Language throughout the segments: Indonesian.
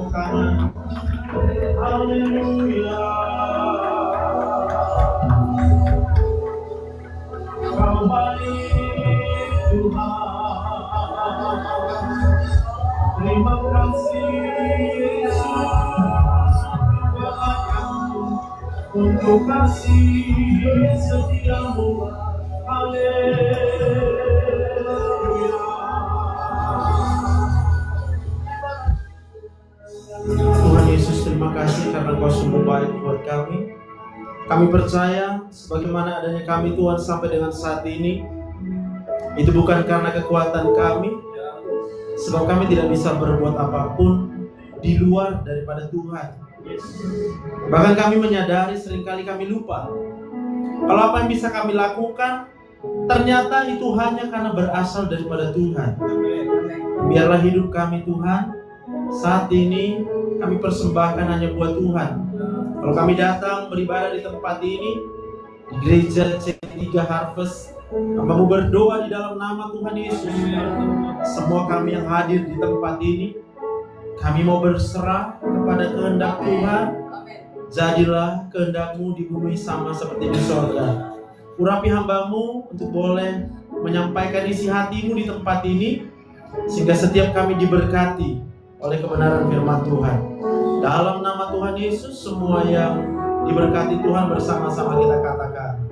tepuk tangan. Haleluya. Kau baik Tuhan. Terima kasih Yesus untuk kasih setiamu. Haleluya. Tuhan Yesus, terima kasih karena Kau sungguh baik buat kami. Kami percaya sebagaimana adanya kami Tuhan sampai dengan saat ini, itu bukan karena kekuatan kami, sebab kami tidak bisa berbuat apapun di luar daripada Tuhan. Bahkan kami menyadari seringkali kami lupa kalau apa yang bisa kami lakukan ternyata itu hanya karena berasal daripada Tuhan. Biarlah hidup kami Tuhan saat ini kami persembahkan hanya buat Tuhan. Kalau kami datang beribadah di tempat ini, di gereja C3 Harvest, kami berdoa di dalam nama Tuhan Yesus. Semua kami yang hadir di tempat ini, kami mau berserah kepada kehendak Tuhan. Jadilah kehendak-Mu di bumi sama seperti di sorga. Urapi hamba-Mu untuk boleh menyampaikan isi hati-Mu di tempat ini, sehingga setiap kami diberkati oleh kebenaran firman Tuhan. Dalam nama Tuhan Yesus, semua yang diberkati Tuhan bersama-sama kita katakan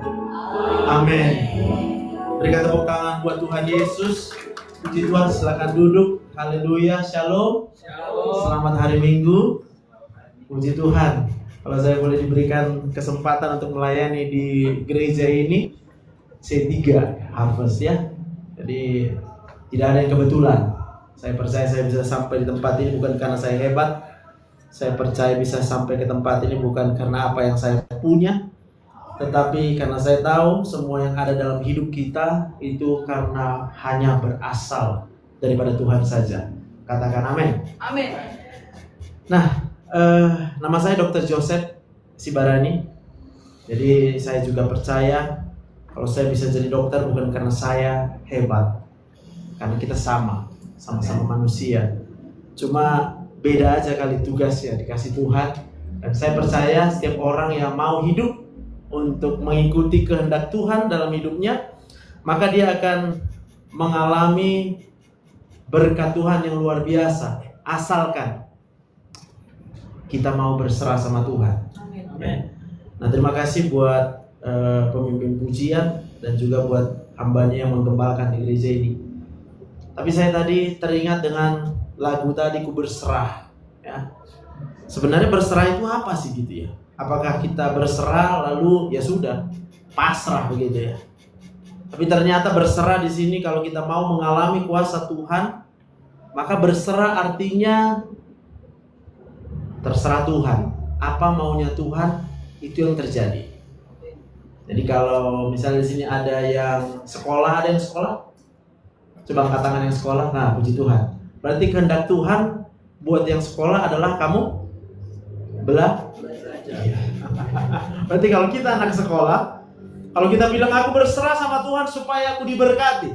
amin. Berikan tepuk tangan buat Tuhan Yesus. Puji Tuhan, silakan duduk. Haleluya, shalom. Selamat hari Minggu. Puji Tuhan. Kalau saya boleh diberikan kesempatan untuk melayani di gereja ini, C3 Harvest ya. Jadi tidak ada yang kebetulan. Saya percaya saya bisa sampai di tempat ini bukan karena saya hebat. Saya percaya bisa sampai ke tempat ini bukan karena apa yang saya punya, tetapi karena saya tahu semua yang ada dalam hidup kita itu karena hanya berasal daripada Tuhan saja. Katakan amin. Amin. Nah, nama saya Dr. Joseph Sibarani. Jadi saya juga percaya kalau saya bisa jadi dokter bukan karena saya hebat, karena kita sama-sama manusia. Cuma beda aja kali tugas ya dikasih Tuhan. Dan saya percaya setiap orang yang mau hidup untuk mengikuti kehendak Tuhan dalam hidupnya, maka dia akan mengalami berkat Tuhan yang luar biasa, asalkan kita mau berserah sama Tuhan. Amin. Nah, terima kasih buat pemimpin pujian dan juga buat hambanya yang menggembalakan di gereja ini. Tapi saya tadi teringat dengan lagu tadi, ku berserah ya. Sebenarnya berserah itu apa sih gitu ya? Apakah kita berserah lalu ya sudah pasrah begitu ya? Tapi ternyata berserah di sini kalau kita mau mengalami kuasa Tuhan, maka berserah artinya terserah Tuhan. Apa maunya Tuhan itu yang terjadi. Jadi kalau misalnya di sini ada yang sekolah, ada yang sekolah, coba angkat tangan yang sekolah. Nah, puji Tuhan. Berarti kehendak Tuhan buat yang sekolah adalah kamu belajar. Berarti kalau kita anak sekolah, kalau kita bilang aku berserah sama Tuhan supaya aku diberkati,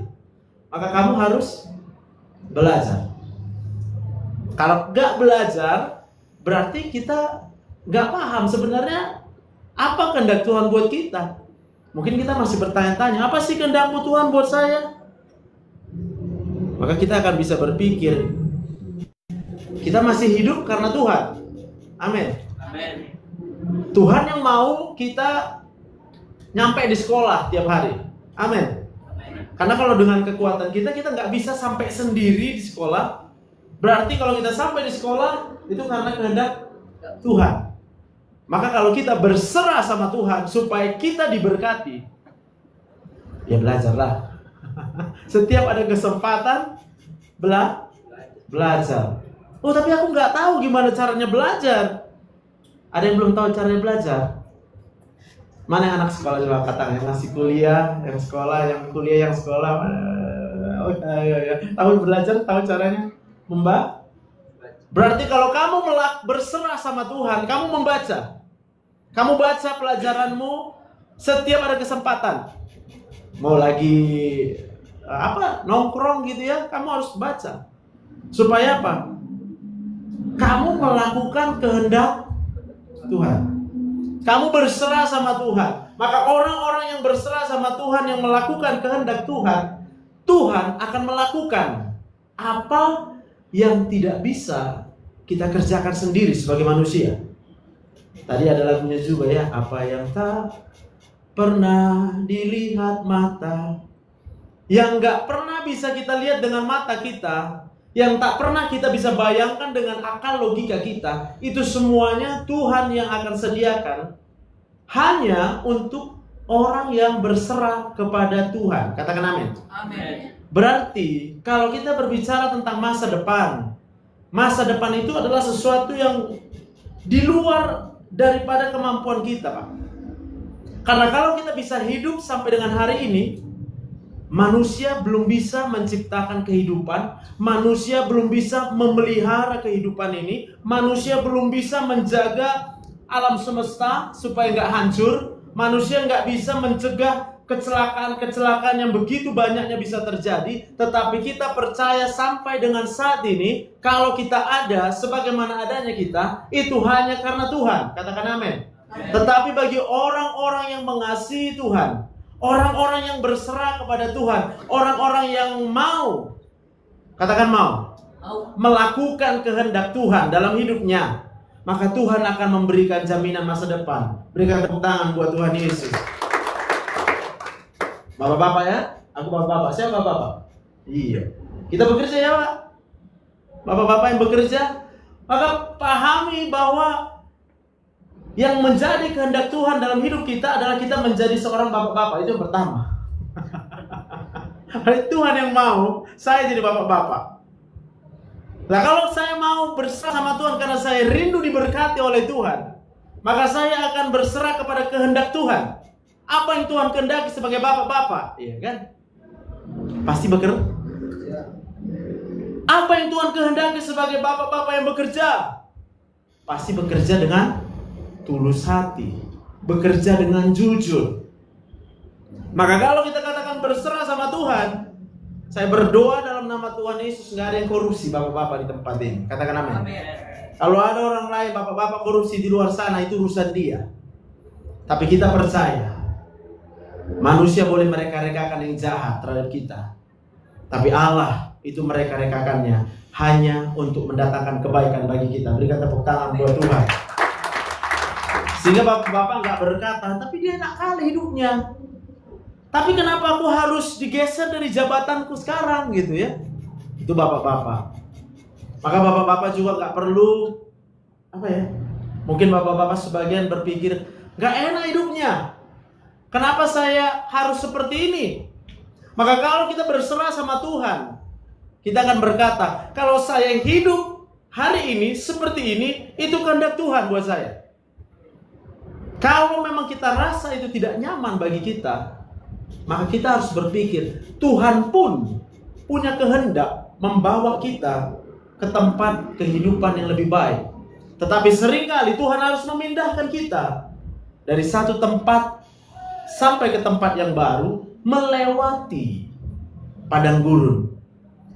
maka kamu harus belajar. Kalau nggak belajar, berarti kita nggak paham sebenarnya apa kehendak Tuhan buat kita. Mungkin kita masih bertanya-tanya, apa sih kehendakmu Tuhan buat saya? Maka kita akan bisa berpikir, kita masih hidup karena Tuhan. Amin. Amin. Tuhan yang mau kita nyampe di sekolah tiap hari. Amin. Karena kalau dengan kekuatan kita nggak bisa sampai sendiri di sekolah. Berarti kalau kita sampai di sekolah, itu karena kehendak Tuhan. Maka kalau kita berserah sama Tuhan supaya kita diberkati, ya belajarlah. Setiap ada kesempatan belajar. Oh, tapi aku nggak tahu gimana caranya belajar. Ada yang belum tahu caranya belajar? Mana yang anak sekolah coba katakan, yang masih kuliah, yang sekolah, yang kuliah, yang sekolah. Tahu belajar, tahu caranya membaca. Berarti kalau kamu berserah sama Tuhan, kamu membaca. Kamu baca pelajaranmu setiap ada kesempatan. Mau lagi nongkrong gitu ya, kamu harus baca. Supaya apa? Kamu melakukan kehendak Tuhan. Kamu berserah sama Tuhan. Maka orang-orang yang berserah sama Tuhan, yang melakukan kehendak Tuhan, Tuhan akan melakukan apa yang tidak bisa kita kerjakan sendiri sebagai manusia. Tadi ada lagunya juga ya, apa yang tak pernah dilihat mata, yang gak pernah bisa kita lihat dengan mata kita, yang tak pernah kita bisa bayangkan dengan akal logika kita, itu semuanya Tuhan yang akan sediakan hanya untuk orang yang berserah kepada Tuhan. Katakan amin. Amin. Berarti kalau kita berbicara tentang masa depan itu adalah sesuatu yang di luar daripada kemampuan kita, Pak. Karena kalau kita bisa hidup sampai dengan hari ini, manusia belum bisa menciptakan kehidupan, manusia belum bisa memelihara kehidupan ini, manusia belum bisa menjaga alam semesta supaya nggak hancur, manusia nggak bisa mencegah kecelakaan-kecelakaan yang begitu banyaknya bisa terjadi. Tetapi kita percaya sampai dengan saat ini, kalau kita ada sebagaimana adanya kita, itu hanya karena Tuhan. Katakan amin. Tetapi bagi orang-orang yang mengasihi Tuhan, orang-orang yang berserah kepada Tuhan, orang-orang yang mau, katakan mau, melakukan kehendak Tuhan dalam hidupnya, maka Tuhan akan memberikan jaminan masa depan. Berikan tepuk tangan buat Tuhan Yesus. Bapak-bapak ya, aku bapak-bapak. Siapa bapak? Iya. Kita bekerja ya, Pak. Bapak-bapak yang bekerja, maka pahami bahwa yang menjadi kehendak Tuhan dalam hidup kita adalah kita menjadi seorang bapak-bapak. Itu yang pertama. Tuhan yang mau saya jadi bapak-bapak. Nah, kalau saya mau berserah sama Tuhan karena saya rindu diberkati oleh Tuhan, maka saya akan berserah kepada kehendak Tuhan. Apa yang Tuhan kehendaki sebagai bapak-bapak, iya kan? Pasti bekerja. Apa yang Tuhan kehendaki sebagai bapak-bapak yang bekerja? Pasti bekerja dengan tulus hati, bekerja dengan jujur. Maka kalau kita katakan berserah sama Tuhan, saya berdoa dalam nama Tuhan Yesus, nggak ada yang korupsi bapak-bapak di tempat ini. Katakan amin. Kalau ada orang lain bapak-bapak korupsi di luar sana, itu urusan dia. Tapi kita percaya manusia boleh mereka-rekakan yang jahat terhadap kita, tapi Allah itu mereka-rekakannya hanya untuk mendatangkan kebaikan bagi kita. Berikan tepuk tangan buat Tuhan. Sehingga bapak-bapak nggak berkata, tapi dia enak kali hidupnya. Tapi kenapa aku harus digeser dari jabatanku sekarang gitu ya? Itu bapak-bapak. Maka bapak-bapak juga nggak perlu apa ya? Mungkin bapak-bapak sebagian berpikir nggak enak hidupnya. Kenapa saya harus seperti ini? Maka kalau kita berserah sama Tuhan, kita akan berkata, kalau saya hidup hari ini seperti ini, itu kehendak Tuhan buat saya. Kalau memang kita rasa itu tidak nyaman bagi kita, maka kita harus berpikir, Tuhan pun punya kehendak membawa kita ke tempat kehidupan yang lebih baik. Tetapi seringkali Tuhan harus memindahkan kita dari satu tempat sampai ke tempat yang baru, melewati padang gurun,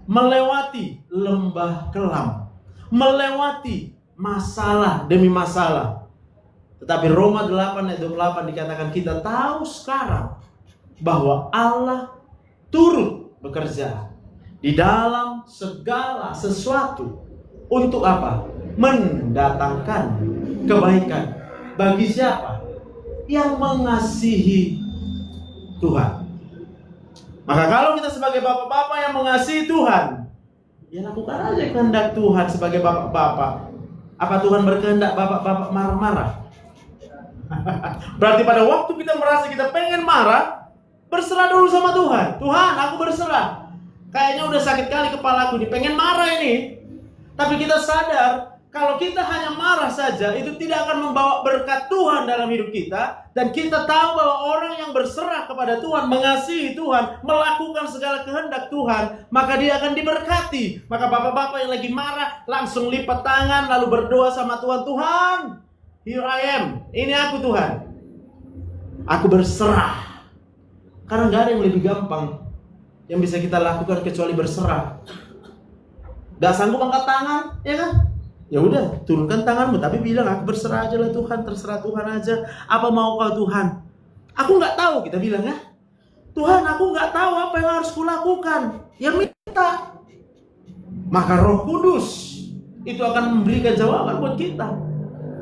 melewati lembah kelam, melewati masalah demi masalah. Tetapi Roma 8 ayat 28 dikatakan kita tahu sekarang bahwa Allah turut bekerja di dalam segala sesuatu untuk apa? Mendatangkan kebaikan bagi siapa? Yang mengasihi Tuhan. Maka kalau kita sebagai bapak-bapak yang mengasihi Tuhan, ya lakukan aja kehendak Tuhan sebagai bapak-bapak. Apa Tuhan berkehendak bapak-bapak marah-marah? Berarti pada waktu kita merasa kita pengen marah, berserah dulu sama Tuhan. Tuhan, aku berserah. Kayaknya udah sakit kali kepalaku nih, pengen marah ini. Tapi kita sadar, kalau kita hanya marah saja, itu tidak akan membawa berkat Tuhan dalam hidup kita. Dan kita tahu bahwa orang yang berserah kepada Tuhan, mengasihi Tuhan, melakukan segala kehendak Tuhan, maka dia akan diberkati. Maka bapak-bapak yang lagi marah, langsung lipat tangan, lalu berdoa sama Tuhan. Tuhan, here I am. Ini aku Tuhan. Aku berserah. Karena gak ada yang lebih gampang yang bisa kita lakukan kecuali berserah. Gak sanggup angkat tangan, ya kan? Ya udah, turunkan tanganmu, tapi bilang aku berserah aja lah Tuhan, terserah Tuhan aja. Apa mau kau Tuhan? Aku nggak tahu, kita bilang ya. Tuhan, aku nggak tahu apa yang harus kulakukan. Ya minta. Maka Roh Kudus itu akan memberikan jawaban buat kita.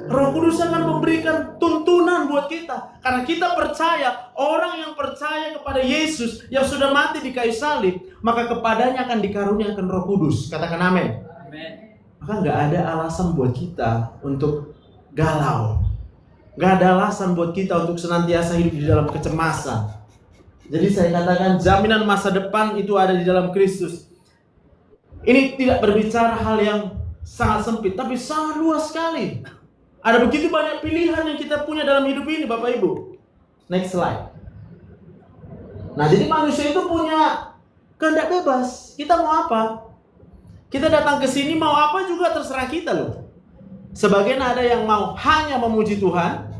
Roh Kudus akan memberikan tuntunan buat kita. Karena kita percaya, orang yang percaya kepada Yesus yang sudah mati di kayu salib, maka kepadanya akan dikaruniakan Roh Kudus. Katakan amin. Maka nggak ada alasan buat kita untuk galau. Nggak ada alasan buat kita untuk senantiasa hidup di dalam kecemasan. Jadi saya katakan jaminan masa depan itu ada di dalam Kristus. Ini tidak berbicara hal yang sangat sempit, tapi sangat luas sekali. Ada begitu banyak pilihan yang kita punya dalam hidup ini, Bapak Ibu. Next slide. Nah, jadi manusia itu punya kehendak bebas. Kita mau apa? Kita datang ke sini mau apa juga terserah kita loh. Sebagian ada yang mau hanya memuji Tuhan.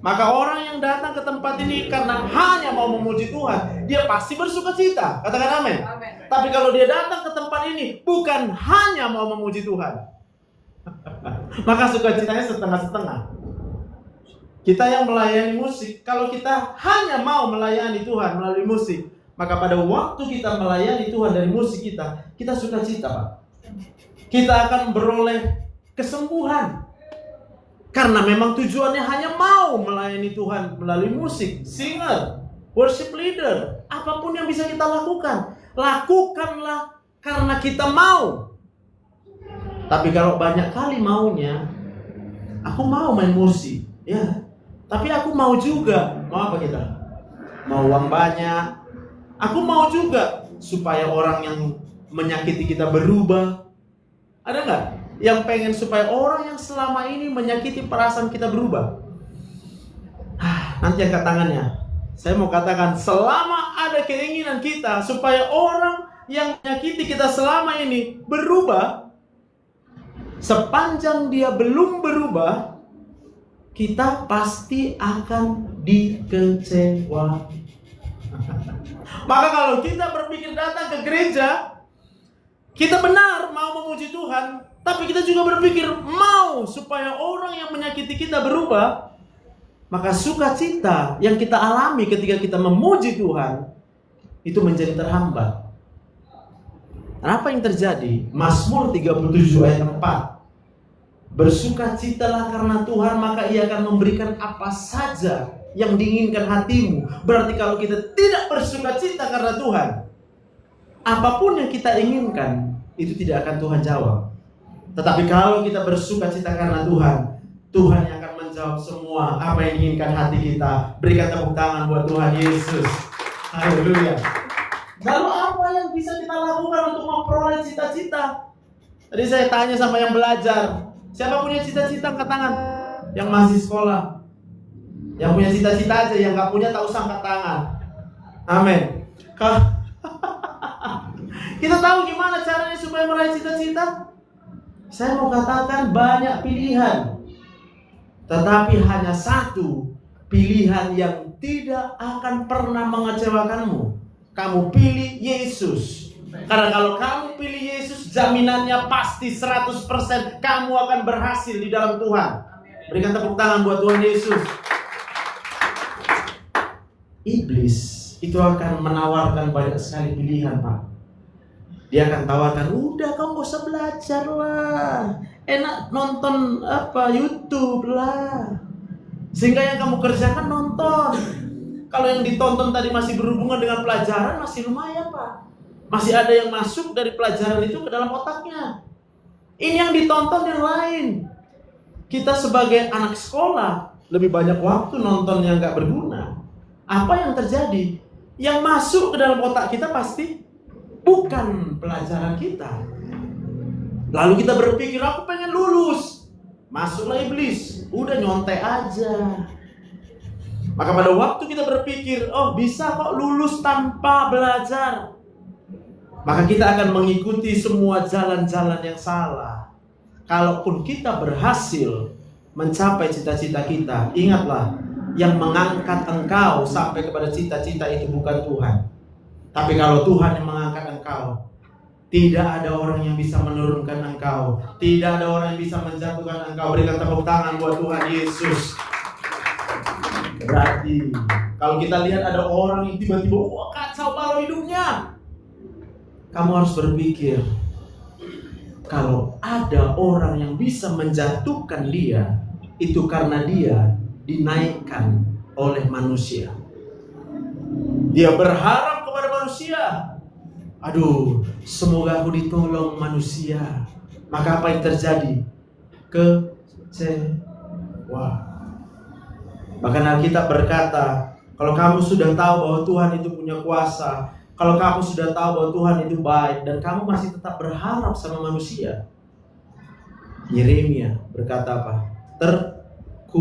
Maka orang yang datang ke tempat ini karena hanya mau memuji Tuhan, dia pasti bersuka cita. Katakan amin. Tapi kalau dia datang ke tempat ini bukan hanya mau memuji Tuhan, maka sukacitanya setengah-setengah. Kita yang melayani musik, kalau kita hanya mau melayani Tuhan melalui musik, maka pada waktu kita melayani Tuhan dari musik kita sukacita, Pak. Kita akan beroleh kesembuhan. Karena memang tujuannya hanya mau melayani Tuhan melalui musik, singer, worship leader, apapun yang bisa kita lakukan, lakukanlah karena kita mau. Tapi kalau banyak kali maunya, aku mau main musik, ya. Tapi aku mau juga, mau apa kita? Mau uang banyak. Aku mau juga supaya orang yang menyakiti kita berubah. Ada nggak yang pengen supaya orang yang selama ini menyakiti perasaan kita berubah? Nanti angkat tangannya. Saya mau katakan, selama ada keinginan kita supaya orang yang menyakiti kita selama ini berubah, sepanjang dia belum berubah, kita pasti akan dikecewa. Maka kalau kita berpikir datang ke gereja, kita benar mau memuji Tuhan, tapi kita juga berpikir mau supaya orang yang menyakiti kita berubah, maka sukacita yang kita alami ketika kita memuji Tuhan itu menjadi terhambat. Dan apa yang terjadi? Mazmur 37 ayat 4. Bersukacitalah karena Tuhan, maka Ia akan memberikan apa saja yang diinginkan hatimu. Berarti kalau kita tidak bersukacita karena Tuhan, apapun yang kita inginkan itu tidak akan Tuhan jawab. Tetapi kalau kita bersukacita karena Tuhan, Tuhan yang akan menjawab semua apa yang diinginkan hati kita. Berikan tepuk tangan buat Tuhan Yesus. Haleluya. Lalu apa yang bisa kita lakukan untuk memperoleh cita-cita? Tadi saya tanya sama yang belajar, siapa punya cita-cita angkat tangan? Yang masih sekolah. Yang punya cita-cita aja, yang gak punya tak usah angkat tangan. Amin. Kita tahu gimana caranya supaya meraih cita-cita? Saya mau katakan banyak pilihan, tetapi hanya satu pilihan yang tidak akan pernah mengecewakanmu. Kamu pilih Yesus. Karena kalau kamu pilih Yesus, jaminannya pasti 100% kamu akan berhasil di dalam Tuhan. Berikan tepuk tangan buat Tuhan Yesus. Iblis itu akan menawarkan banyak sekali pilihan, Pak. Dia akan tawarkan, udah kamu gak usah belajar lah, enak nonton YouTube lah. Sehingga yang kamu kerjakan nonton. Kalau yang ditonton tadi masih berhubungan dengan pelajaran, masih lumayan, Pak. Masih ada yang masuk dari pelajaran itu ke dalam otaknya. Ini yang ditonton yang lain. Kita sebagai anak sekolah lebih banyak waktu nonton yang gak berguna. Apa yang terjadi? Yang masuk ke dalam otak kita pasti bukan pelajaran kita. Lalu kita berpikir, aku pengen lulus. Masuklah iblis, udah nyontek aja. Maka pada waktu kita berpikir, oh bisa kok lulus tanpa belajar, maka kita akan mengikuti semua jalan-jalan yang salah. Kalaupun kita berhasil mencapai cita-cita kita, ingatlah, yang mengangkat engkau sampai kepada cita-cita itu bukan Tuhan. Tapi kalau Tuhan yang mengangkat engkau, Tidak ada orang yang bisa menurunkan engkau. Tidak ada orang yang bisa menjatuhkan engkau. Berikan tepuk tangan buat Tuhan Yesus. Berarti kalau kita lihat ada orang yang tiba-tiba kacau balau hidupnya, kamu harus berpikir, kalau ada orang yang bisa menjatuhkan dia, itu karena dia dinaikkan oleh manusia. Dia berharap kepada manusia. Aduh, semoga aku ditolong manusia. Maka apa yang terjadi? Kecewa. Bahkan Alkitab berkata, kalau kamu sudah tahu bahwa Tuhan itu punya kuasa, kalau kamu sudah tahu bahwa Tuhan itu baik, dan kamu masih tetap berharap sama manusia, Yeremia berkata apa? Terkutuklah.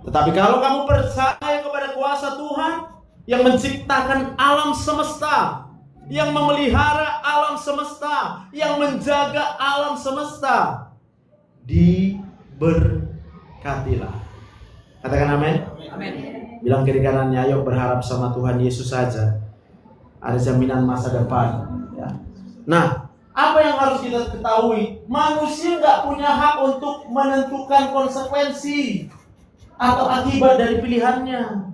Tetapi kalau kamu percaya kepada kuasa Tuhan yang menciptakan alam semesta, yang memelihara alam semesta, yang menjaga alam semesta, diberkatilah. Katakan amin. Amin. Bilang kiri kanannya, ayo berharap sama Tuhan Yesus saja. Ada jaminan masa depan. Ya. Nah, apa yang harus kita ketahui? Manusia nggak punya hak untuk menentukan konsekuensi atau akibat dari pilihannya.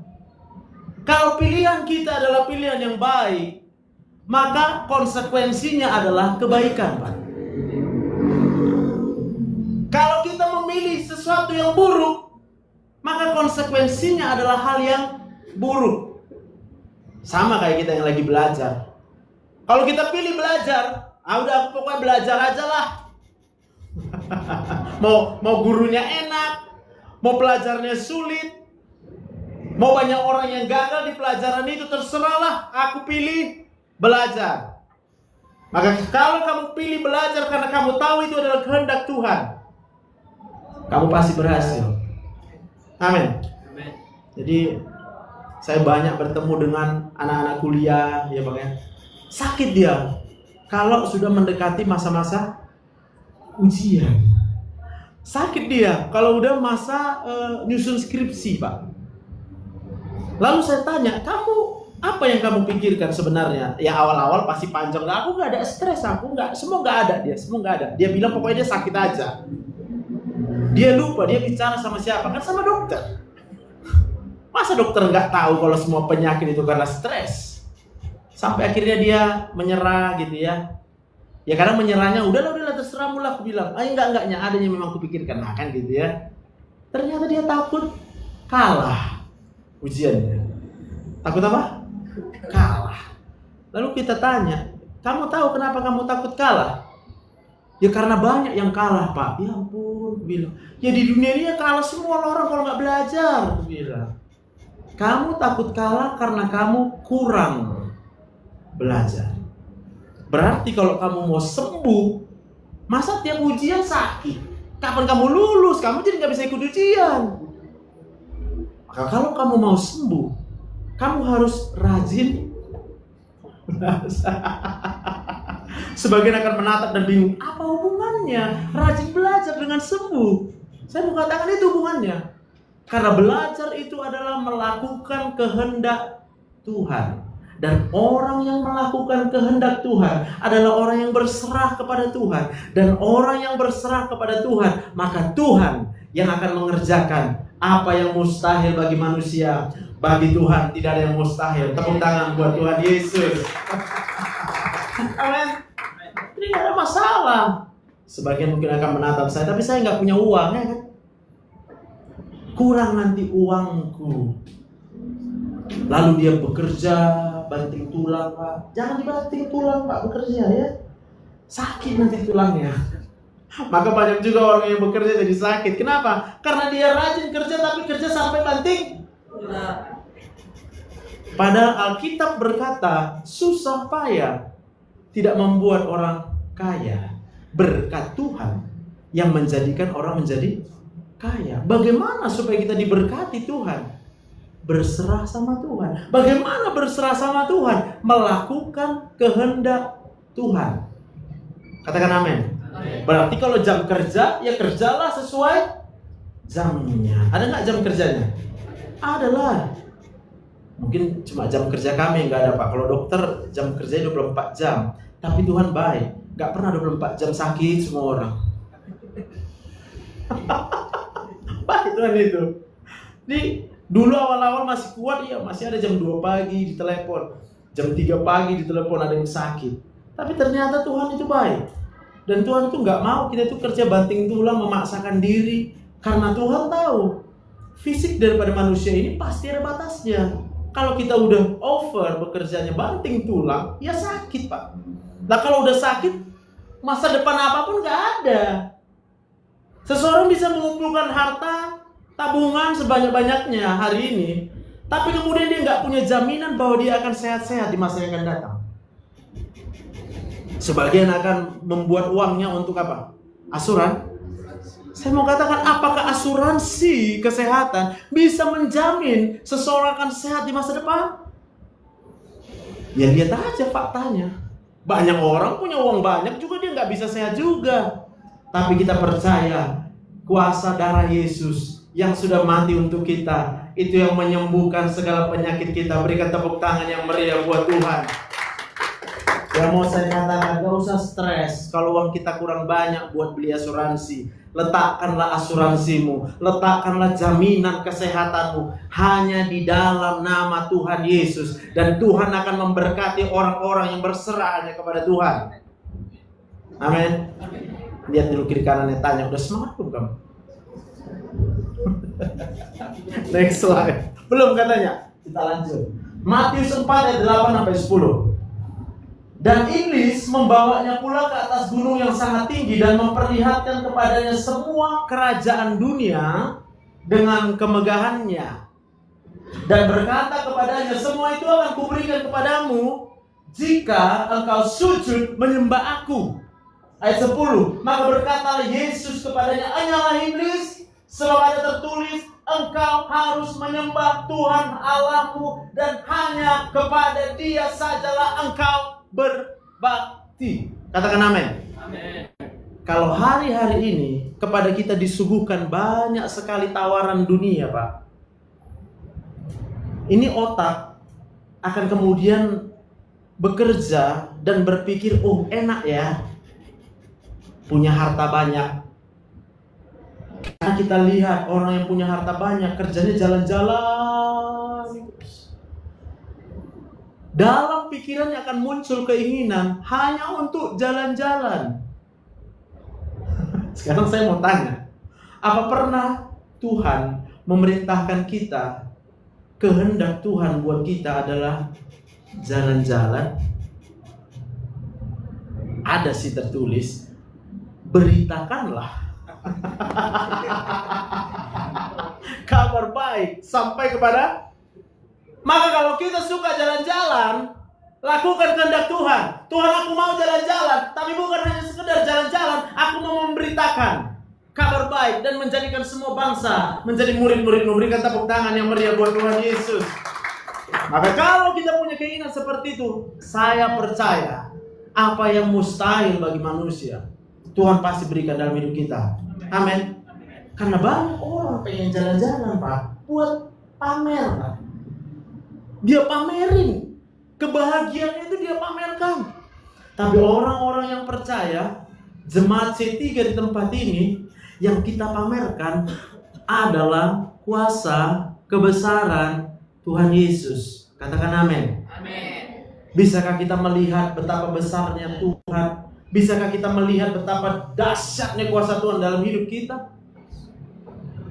Kalau pilihan kita adalah pilihan yang baik, maka konsekuensinya adalah kebaikan, Pak. Kalau kita memilih sesuatu yang buruk, maka konsekuensinya adalah hal yang buruk. Sama kayak kita yang lagi belajar. Kalau kita pilih belajar, udah pokoknya belajar aja lah. mau gurunya enak, mau pelajarnya sulit, mau banyak orang yang gagal di pelajaran itu, terserahlah, aku pilih belajar. Maka kalau kamu pilih belajar karena kamu tahu itu adalah kehendak Tuhan, kamu pasti berhasil. Amin. Jadi saya banyak bertemu dengan anak-anak kuliah, ya Bang ya. Sakit dia kalau sudah mendekati masa-masa ujian. Sakit dia kalau udah masa nyusun skripsi, Pak. Lalu saya tanya, kamu apa yang kamu pikirkan sebenarnya? Ya awal-awal pasti panjang. Nah, aku nggak ada stres, semua nggak ada dia, semua nggak ada. Dia bilang pokoknya dia sakit aja. Dia lupa, dia bicara sama siapa? Kan sama dokter. Masa dokter nggak tahu kalau semua penyakit itu karena stres? Sampai akhirnya dia menyerah gitu ya. Ya kadang menyerahnya, udahlah terserah mula, aku bilang. Enggaknya, ada yang memang kupikirkan. Nah kan gitu ya. Ternyata dia takut kalah ujiannya. Takut apa? Kalah. Lalu kita tanya, kamu tahu kenapa kamu takut kalah? Ya karena banyak yang kalah, Pak. Ya ampun, bilang. Ya di dunia ini kalah semua orang kalau nggak belajar, bilang. Kamu takut kalah karena kamu kurang belajar. Berarti kalau kamu mau sembuh, masa tiap ujian sakit? Kapan kamu lulus? Kamu jadi nggak bisa ikut ujian. Maka kalau kamu mau sembuh, kamu harus rajin belajar. Sebagian akan menatap dan bingung, apa hubungannya rajin belajar dengan sembuh? Saya mau katakan itu hubungannya. Karena belajar itu adalah melakukan kehendak Tuhan. Dan orang yang melakukan kehendak Tuhan adalah orang yang berserah kepada Tuhan. Dan orang yang berserah kepada Tuhan, maka Tuhan yang akan mengerjakan apa yang mustahil bagi manusia. Bagi Tuhan tidak ada yang mustahil. Tepuk tangan buat Tuhan Yesus. Amin. Ini gak ada masalah. Sebagian mungkin akan menatap saya, tapi saya gak punya uang, ya kan? Kurang nanti uangku. Lalu dia bekerja, banting tulang, Pak. Jangan dibanting tulang, Pak, bekerja ya. Sakit nanti tulangnya. Maka banyak juga orang yang bekerja jadi sakit. Kenapa? Karena dia rajin kerja, tapi kerja sampai banting. Padahal Alkitab berkata, susah payah tidak membuat orang kaya. Berkat Tuhan yang menjadikan orang menjadi kaya. Bagaimana supaya kita diberkati Tuhan? Berserah sama Tuhan. Bagaimana berserah sama Tuhan? Melakukan kehendak Tuhan. Katakan amin. Berarti kalau jam kerja, ya kerjalah sesuai jamnya. Ada nggak jam kerjanya? Adalah. Mungkin cuma jam kerja kami yang nggak ada Pak. Kalau dokter jam kerja 24 jam. Tapi Tuhan baik, nggak pernah 24 jam sakit semua orang. Baik Tuhan itu. Dulu awal-awal masih kuat, ya masih ada jam 2 pagi ditelepon, jam 3 pagi ditelepon ada yang sakit. Tapi ternyata Tuhan itu baik. Dan Tuhan itu nggak mau kita itu kerja banting tulang memaksakan diri. Karena Tuhan tahu fisik daripada manusia ini pasti ada batasnya. Kalau kita udah over bekerjanya banting tulang, ya sakit Pak. Nah kalau udah sakit, masa depan apapun nggak ada. Seseorang bisa mengumpulkan harta, tabungan sebanyak-banyaknya hari ini, tapi kemudian dia nggak punya jaminan bahwa dia akan sehat-sehat di masa yang akan datang. Sebagian akan membuat uangnya untuk apa? Asuransi. Saya mau katakan, apakah asuransi kesehatan bisa menjamin seseorang akan sehat di masa depan? Ya lihat aja faktanya. Banyak orang punya uang banyak juga dia nggak bisa sehat juga. Tapi kita percaya kuasa darah Yesus yang sudah mati untuk kita, itu yang menyembuhkan segala penyakit kita. Berikan tepuk tangan yang meriah buat Tuhan. Ya mau saya katakan, gak usah stres kalau uang kita kurang banyak buat beli asuransi. Letakkanlah asuransimu, letakkanlah jaminan kesehatanmu hanya di dalam nama Tuhan Yesus. Dan Tuhan akan memberkati orang-orang yang berserah hanya kepada Tuhan. Amin. Lihat dulu kiri kanannya, tanya, udah semangat belum kamu? Next slide. Belum katanya. Kita lanjut. Matius 4 ayat 8-10. Dan iblis membawanya pula ke atas gunung yang sangat tinggi dan memperlihatkan kepadanya semua kerajaan dunia dengan kemegahannya. Dan berkata kepadanya, semua itu akan kuberikan kepadamu jika engkau sujud menyembah aku. Ayat 10. Maka berkatalah Yesus kepadanya, hanyalah iblis, sebab ada tertulis, engkau harus menyembah Tuhan Allahmu dan hanya kepada Dia sajalah engkau berbakti. Katakan amin. Amin. Kalau hari-hari ini kepada kita disuguhkan banyak sekali tawaran dunia, Pak. Ini otak akan kemudian bekerja dan berpikir, oh enak ya, punya harta banyak. Karena kita lihat orang yang punya harta banyak kerjanya jalan-jalan. Dalam pikirannya akan muncul keinginan hanya untuk jalan-jalan. Sekarang saya mau tanya, apa pernah Tuhan memerintahkan kita, kehendak Tuhan buat kita adalah jalan-jalan? Ada sih tertulis, beritakanlah kabar baik sampai kepada. Maka kalau kita suka jalan-jalan, lakukan kehendak Tuhan. Tuhan, aku mau jalan-jalan, tapi bukan hanya sekedar jalan-jalan. Aku mau memberitakan kabar baik dan menjadikan semua bangsa menjadi murid-murid-Mu. Berikan tepuk tangan yang meriah buat Tuhan Yesus. Maka kalau kita punya keinginan seperti itu, saya percaya apa yang mustahil bagi manusia, Tuhan pasti berikan dalam hidup kita. Amin. Karena banyak orang pengen jalan-jalan, Pak, buat pamer, Pak. Dia pamerin kebahagiaannya, itu dia pamerkan. Tapi orang-orang yang percaya, jemaat C3 di tempat ini, yang kita pamerkan adalah kuasa kebesaran Tuhan Yesus. Katakan amin. Amin. Bisakah kita melihat betapa besarnya Tuhan? Bisakah kita melihat betapa dahsyatnya kuasa Tuhan dalam hidup kita?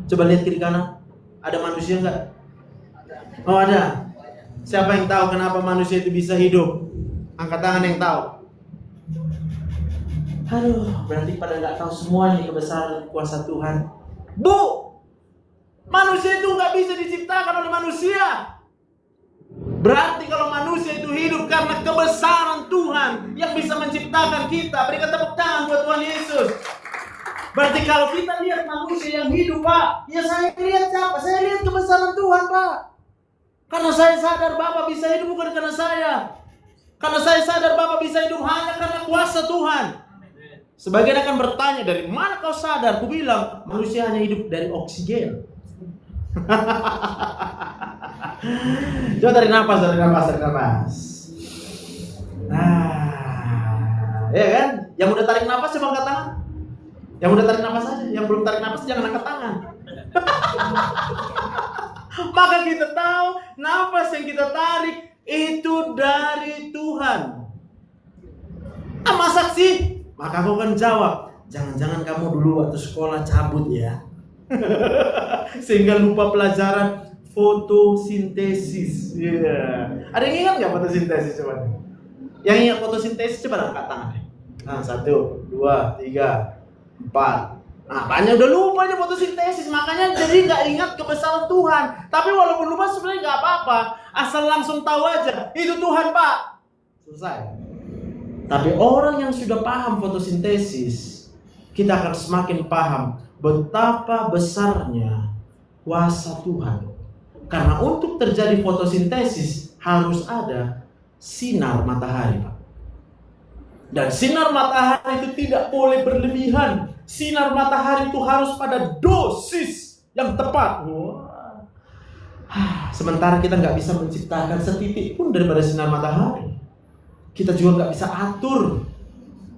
Coba lihat kiri kanan. Ada manusia enggak? Oh ada. Siapa yang tahu kenapa manusia itu bisa hidup? Angkat tangan yang tahu. Aduh, berarti pada nggak tahu semua nih kebesaran kuasa Tuhan. Bu, manusia itu nggak bisa diciptakan oleh manusia. Berarti kalau manusia itu hidup karena kebesaran Tuhan yang bisa menciptakan kita. Berikan tepuk tangan buat Tuhan Yesus. Berarti kalau kita lihat manusia yang hidup, Pak, ya saya lihat siapa? Saya lihat kebesaran Tuhan, Pak. Karena saya sadar Bapak bisa hidup bukan karena saya. Karena saya sadar Bapak bisa hidup hanya karena kuasa Tuhan. Sebagian akan bertanya, dari mana kau sadar? Aku bilang, manusia hanya hidup dari oksigen. Coba tarik nafas. Ya kan? Yang udah tarik nafas coba angkat tangan. Yang udah tarik nafas aja, yang belum tarik nafas jangan angkat tangan. Maka kita tahu nafas yang kita tarik itu dari Tuhan. Masa sih? Maka aku akan jawab, jangan-jangan kamu dulu waktu sekolah cabut ya. Sehingga lupa pelajaran fotosintesis. Ada yang ingat nggak fotosintesis coba? Yang ingat fotosintesis coba angkat tangan. Nah, 1, 2, 3, 4. Nah, banyak udah lupa nih fotosintesis, makanya jadi nggak ingat kebesaran Tuhan. Tapi walaupun lupa sebenarnya nggak apa-apa, asal langsung tahu aja itu Tuhan Pak. Selesai. Tapi orang yang sudah paham fotosintesis, kita akan semakin paham betapa besarnya kuasa Tuhan. Karena untuk terjadi fotosintesis harus ada sinar matahari, Pak. Dan sinar matahari itu tidak boleh berlebihan. Sinar matahari itu harus pada dosis yang tepat. Sementara kita nggak bisa menciptakan setitik pun daripada sinar matahari. Kita juga nggak bisa atur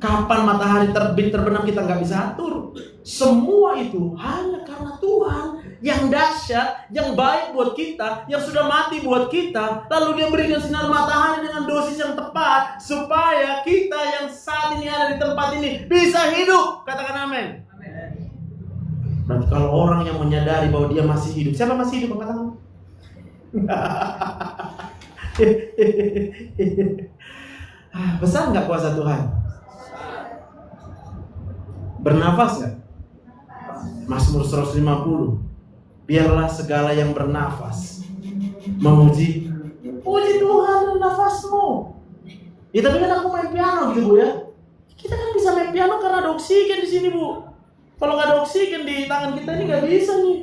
kapan matahari terbit terbenam, kita nggak bisa atur. Semua itu hanya karena Tuhan yang dahsyat, yang baik buat kita, yang sudah mati buat kita. Lalu dia berikan sinar matahari dengan dosis yang tepat supaya kita yang saat ini ada di tempat ini bisa hidup. Katakan amin. Berarti kalau orang yang menyadari bahwa dia masih hidup, siapa masih hidup? Angkat tangan. Besar nggak kuasa Tuhan? Bernafas nggak? Mazmur 150. Biarlah segala yang bernafas memuji Tuhan dan nafasmu. Ya tapi kan aku main piano gitu Bu ya. Kita kan bisa main piano karena ada oksigen di sini Bu. Kalau nggak ada oksigen di tangan kita ini nggak bisa nih.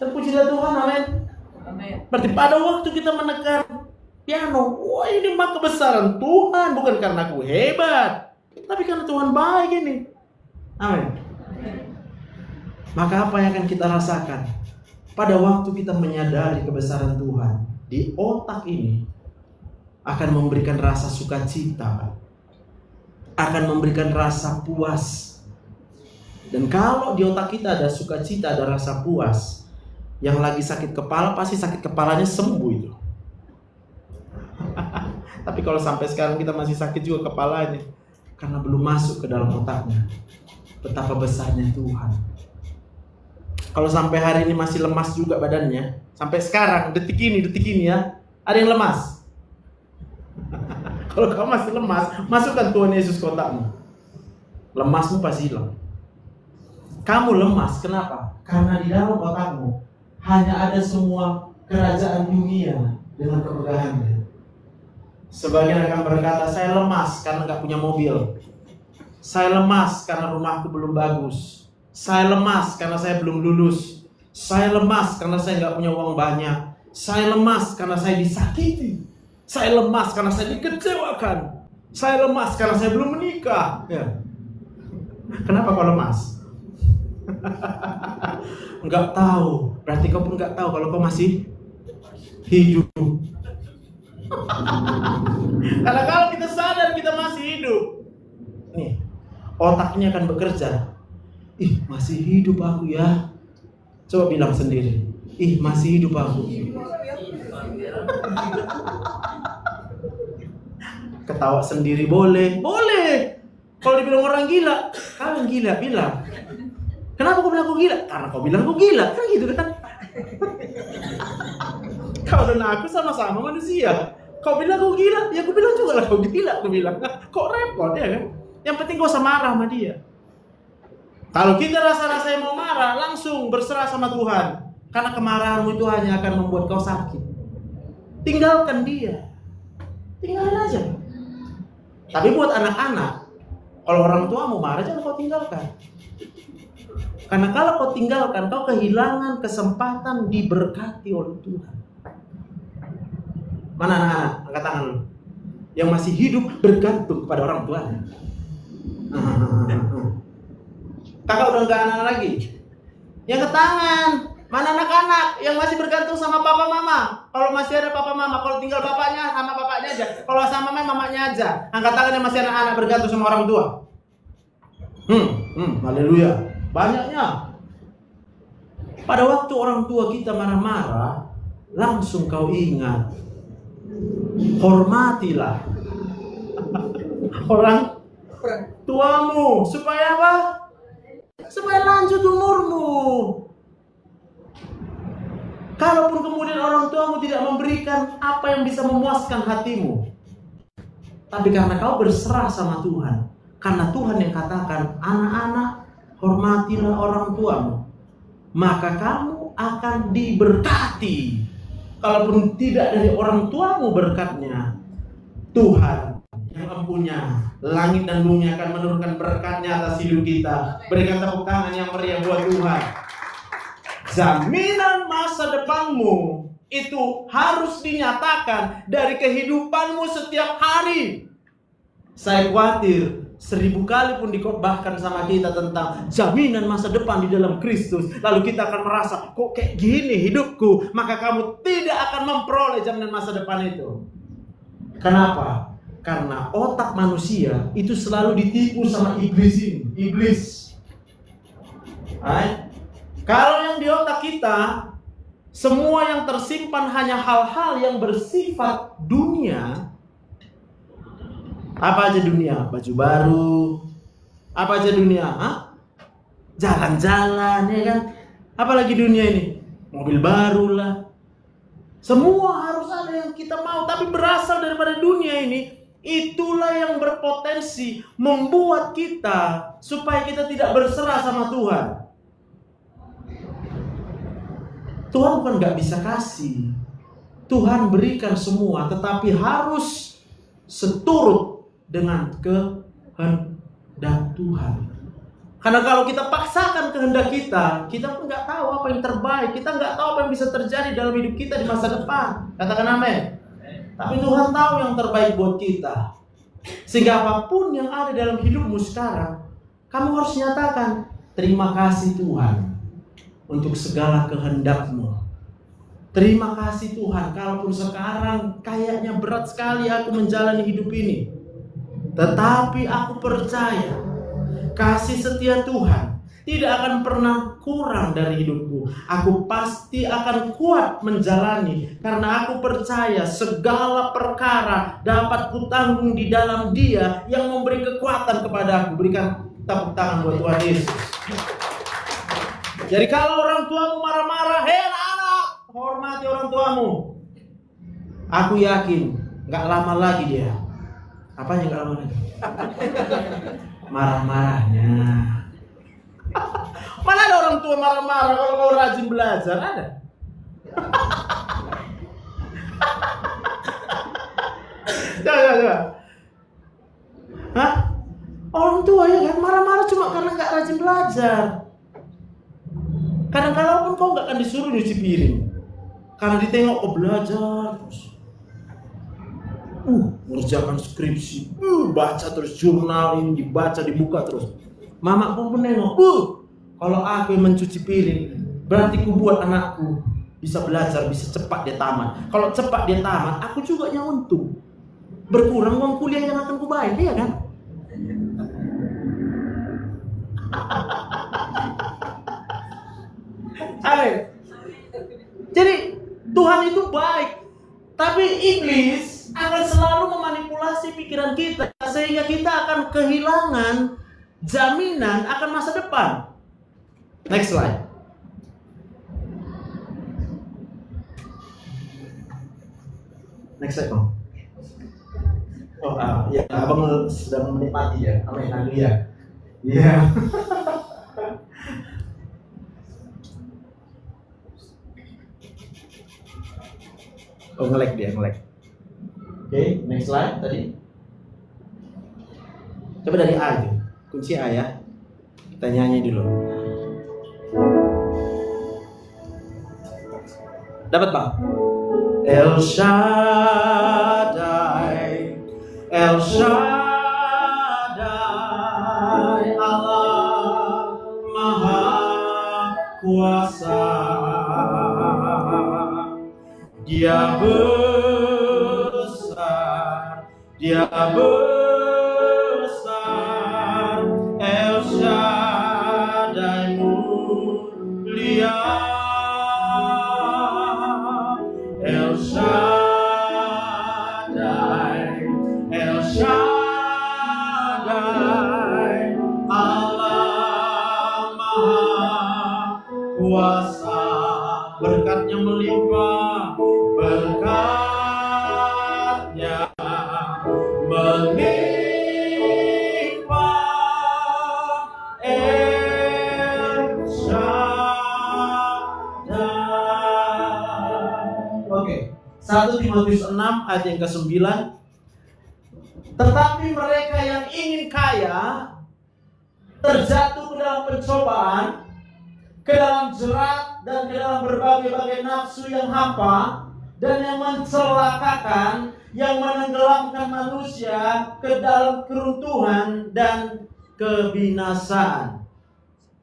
Terpujilah Tuhan, amin. Berarti pada waktu kita menekan piano, wah ini mah kebesaran Tuhan, bukan karena aku hebat, tapi karena Tuhan baik ini. Amin. Maka apa yang akan kita rasakan? Pada waktu kita menyadari kebesaran Tuhan, di otak ini akan memberikan rasa sukacita, akan memberikan rasa puas. Dan kalau di otak kita ada sukacita, ada rasa puas, yang lagi sakit kepala pasti sakit kepalanya sembuh itu. Tapi kalau sampai sekarang kita masih sakit juga kepalanya, karena belum masuk ke dalam otaknya betapa besarnya Tuhan. Kalau sampai hari ini masih lemas juga badannya, sampai sekarang, detik ini ya, ada yang lemas. Kalau kamu masih lemas, masukkan Tuhan Yesus ke otakmu. Lemasmu pasti hilang. Kamu lemas, kenapa? Karena di dalam otakmu hanya ada semua kerajaan dunia dengan kemegahannya. Sebagian akan berkata, saya lemas karena gak punya mobil. Saya lemas karena rumahku belum bagus. Saya lemas karena saya belum lulus. Saya lemas karena saya nggak punya uang banyak. Saya lemas karena saya disakiti. Saya lemas karena saya dikecewakan. Saya lemas karena saya belum menikah. Ya. Kenapa kau lemas? Nggak tahu. Berarti kau pun nggak tahu kalau kau masih hidup. Karena kalau kita sadar kita masih hidup, nih otaknya akan bekerja. Ih, masih hidup aku ya. Coba bilang sendiri. Ih, masih hidup aku. Ketawa sendiri boleh? Boleh. Kalau dibilang orang gila, kalian gila, bilang. Kenapa kau bilang aku gila? Karena kau bilang aku gila. Kan gitu kan? Kau dan aku sama-sama manusia. Kau bilang aku gila, ya aku bilang juga lah kau gila. Aku bilang, kok repot ya kan? Yang penting kau usah marah sama dia. Kalau kita rasa-rasanya mau marah, langsung berserah sama Tuhan. Karena kemarahanmu itu hanya akan membuat kau sakit. Tinggalkan dia. Tinggalin aja. Tapi buat anak-anak, kalau orang tua mau marah, jangan kau tinggalkan. Karena kalau kau tinggalkan, kau kehilangan kesempatan diberkati oleh Tuhan. Mana anak-anak? Angkat tangan lu. Yang masih hidup bergantung kepada orang tuanya. Kakak udah enggak anak lagi. Yang ke tangan. Mana anak-anak yang masih bergantung sama papa mama? Kalau masih ada papa mama, kalau tinggal bapaknya sama bapaknya aja. Kalau sama mamanya aja. Angkat tangan yang masih anak-anak bergantung sama orang tua. Haleluya. Banyaknya. Pada waktu orang tua kita marah-marah, langsung kau ingat, hormatilah orang tuamu. Supaya apa? Supaya lanjut umurmu. Kalaupun kemudian orang tuamu tidak memberikan apa yang bisa memuaskan hatimu, tapi karena kau berserah sama Tuhan, karena Tuhan yang katakan, anak-anak hormatilah orang tuamu, maka kamu akan diberkati. Kalaupun tidak dari orang tuamu berkatnya, Tuhan yang mempunyai langit dan bumi akan menurunkan berkatnya atas hidup kita. Berikan tepuk tangan yang meriah buat Tuhan. Jaminan masa depanmu itu harus dinyatakan dari kehidupanmu setiap hari. Saya khawatir 1000 kali pun dikhotbahkan sama kita tentang jaminan masa depan di dalam Kristus, lalu kita akan merasa, kok kayak gini hidupku, maka kamu tidak akan memperoleh jaminan masa depan itu. Kenapa? Karena otak manusia itu selalu ditipu sama iblis. Kalau yang di otak kita, semua yang tersimpan hanya hal-hal yang bersifat dunia. Apa aja dunia? Baju baru. Apa aja dunia? Jalan-jalan, ya kan? Apalagi dunia ini? Mobil baru lah. Semua harus ada yang kita mau, tapi berasal daripada dunia ini. Itulah yang berpotensi membuat kita supaya kita tidak berserah sama Tuhan. Tuhan bukan gak bisa kasih. Tuhan berikan semua, tetapi harus seturut dengan kehendak Tuhan. Karena kalau kita paksakan kehendak kita pun gak tahu apa yang terbaik. Kita gak tahu apa yang bisa terjadi dalam hidup kita di masa depan. Katakan amin. Tapi Tuhan tahu yang terbaik buat kita. Sehingga apapun yang ada dalam hidupmu sekarang, kamu harus nyatakan, terima kasih Tuhan untuk segala kehendakmu. Terima kasih Tuhan, kalaupun sekarang kayaknya berat sekali aku menjalani hidup ini, tetapi aku percaya kasih setia Tuhan tidak akan pernah kurang dari hidupku. Aku pasti akan kuat menjalani, karena aku percaya segala perkara dapat kutanggung di dalam Dia yang memberi kekuatan kepada aku. Berikan tepuk tangan buat Tuhan Yesus. Jadi kalau orang tuamu marah-marah, hei anak-anak, hormati orang tuamu. Aku yakin gak lama lagi dia. Apanya gak lama lagi? Marah-marahnya. Mana ada orang tua marah-marah kalau kau rajin belajar? Ada? Coba. Hah? Orang tua ya kan marah-marah cuma karena gak rajin belajar. Kadang-kadang pun kau gak akan disuruh nyuci piring, karena ditengok kau belajar terus. Mengerjakan skripsi, baca terus jurnal ini, dibuka terus. Mama pun menengok, kalau aku yang mencuci piring, berarti ku buat anakku bisa belajar, bisa cepat dia tamat. Kalau cepat dia tamat, aku juga yang untung. Berkurang uang kuliah yang akan ku bayar, ya kan? Amin. Jadi Tuhan itu baik, tapi iblis akan selalu memanipulasi pikiran kita sehingga kita akan kehilangan jaminan akan masa depan. Next slide. Next slide, Bang. Ya, Abang sedang menikmati ya. Amin. Haleluya. Iya. Nge-lag dia, nge-lag. Oke, next slide tadi. Coba dari A aja. Kunci A ya. Kita nyanyi dulu. Dapat, Bang? El Shaddai, El Shaddai, Allah Maha Kuasa. Dia besar, Dia besar, El Shaddai mulia, El Shaddai, El Shaddai, Allah Maha Kuasa, berkatnya melimpah, berkatnya melimpah, El Shaddai. Oke, 1 Timotius 6 ayat yang ke-9. Tetapi mereka yang ingin kaya terjatuh ke dalam pencobaan, ke dalam jerat, dan ke dalam berbagai-bagai nafsu yang hampa dan yang mencelakakan, yang menenggelamkan manusia ke dalam keruntuhan dan kebinasaan.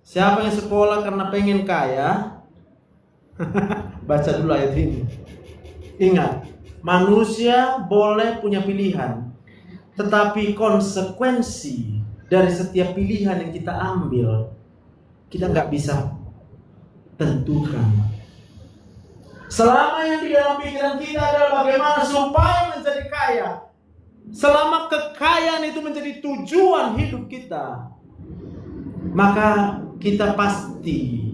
Siapa yang sekolah karena pengen kaya? Baca dulu ayat ini. Ingat, manusia boleh punya pilihan, tetapi konsekuensi dari setiap pilihan yang kita ambil, kita nggak bisa tentukan. Selama yang di dalam pikiran kita adalah bagaimana supaya menjadi kaya, selama kekayaan itu menjadi tujuan hidup kita, maka kita pasti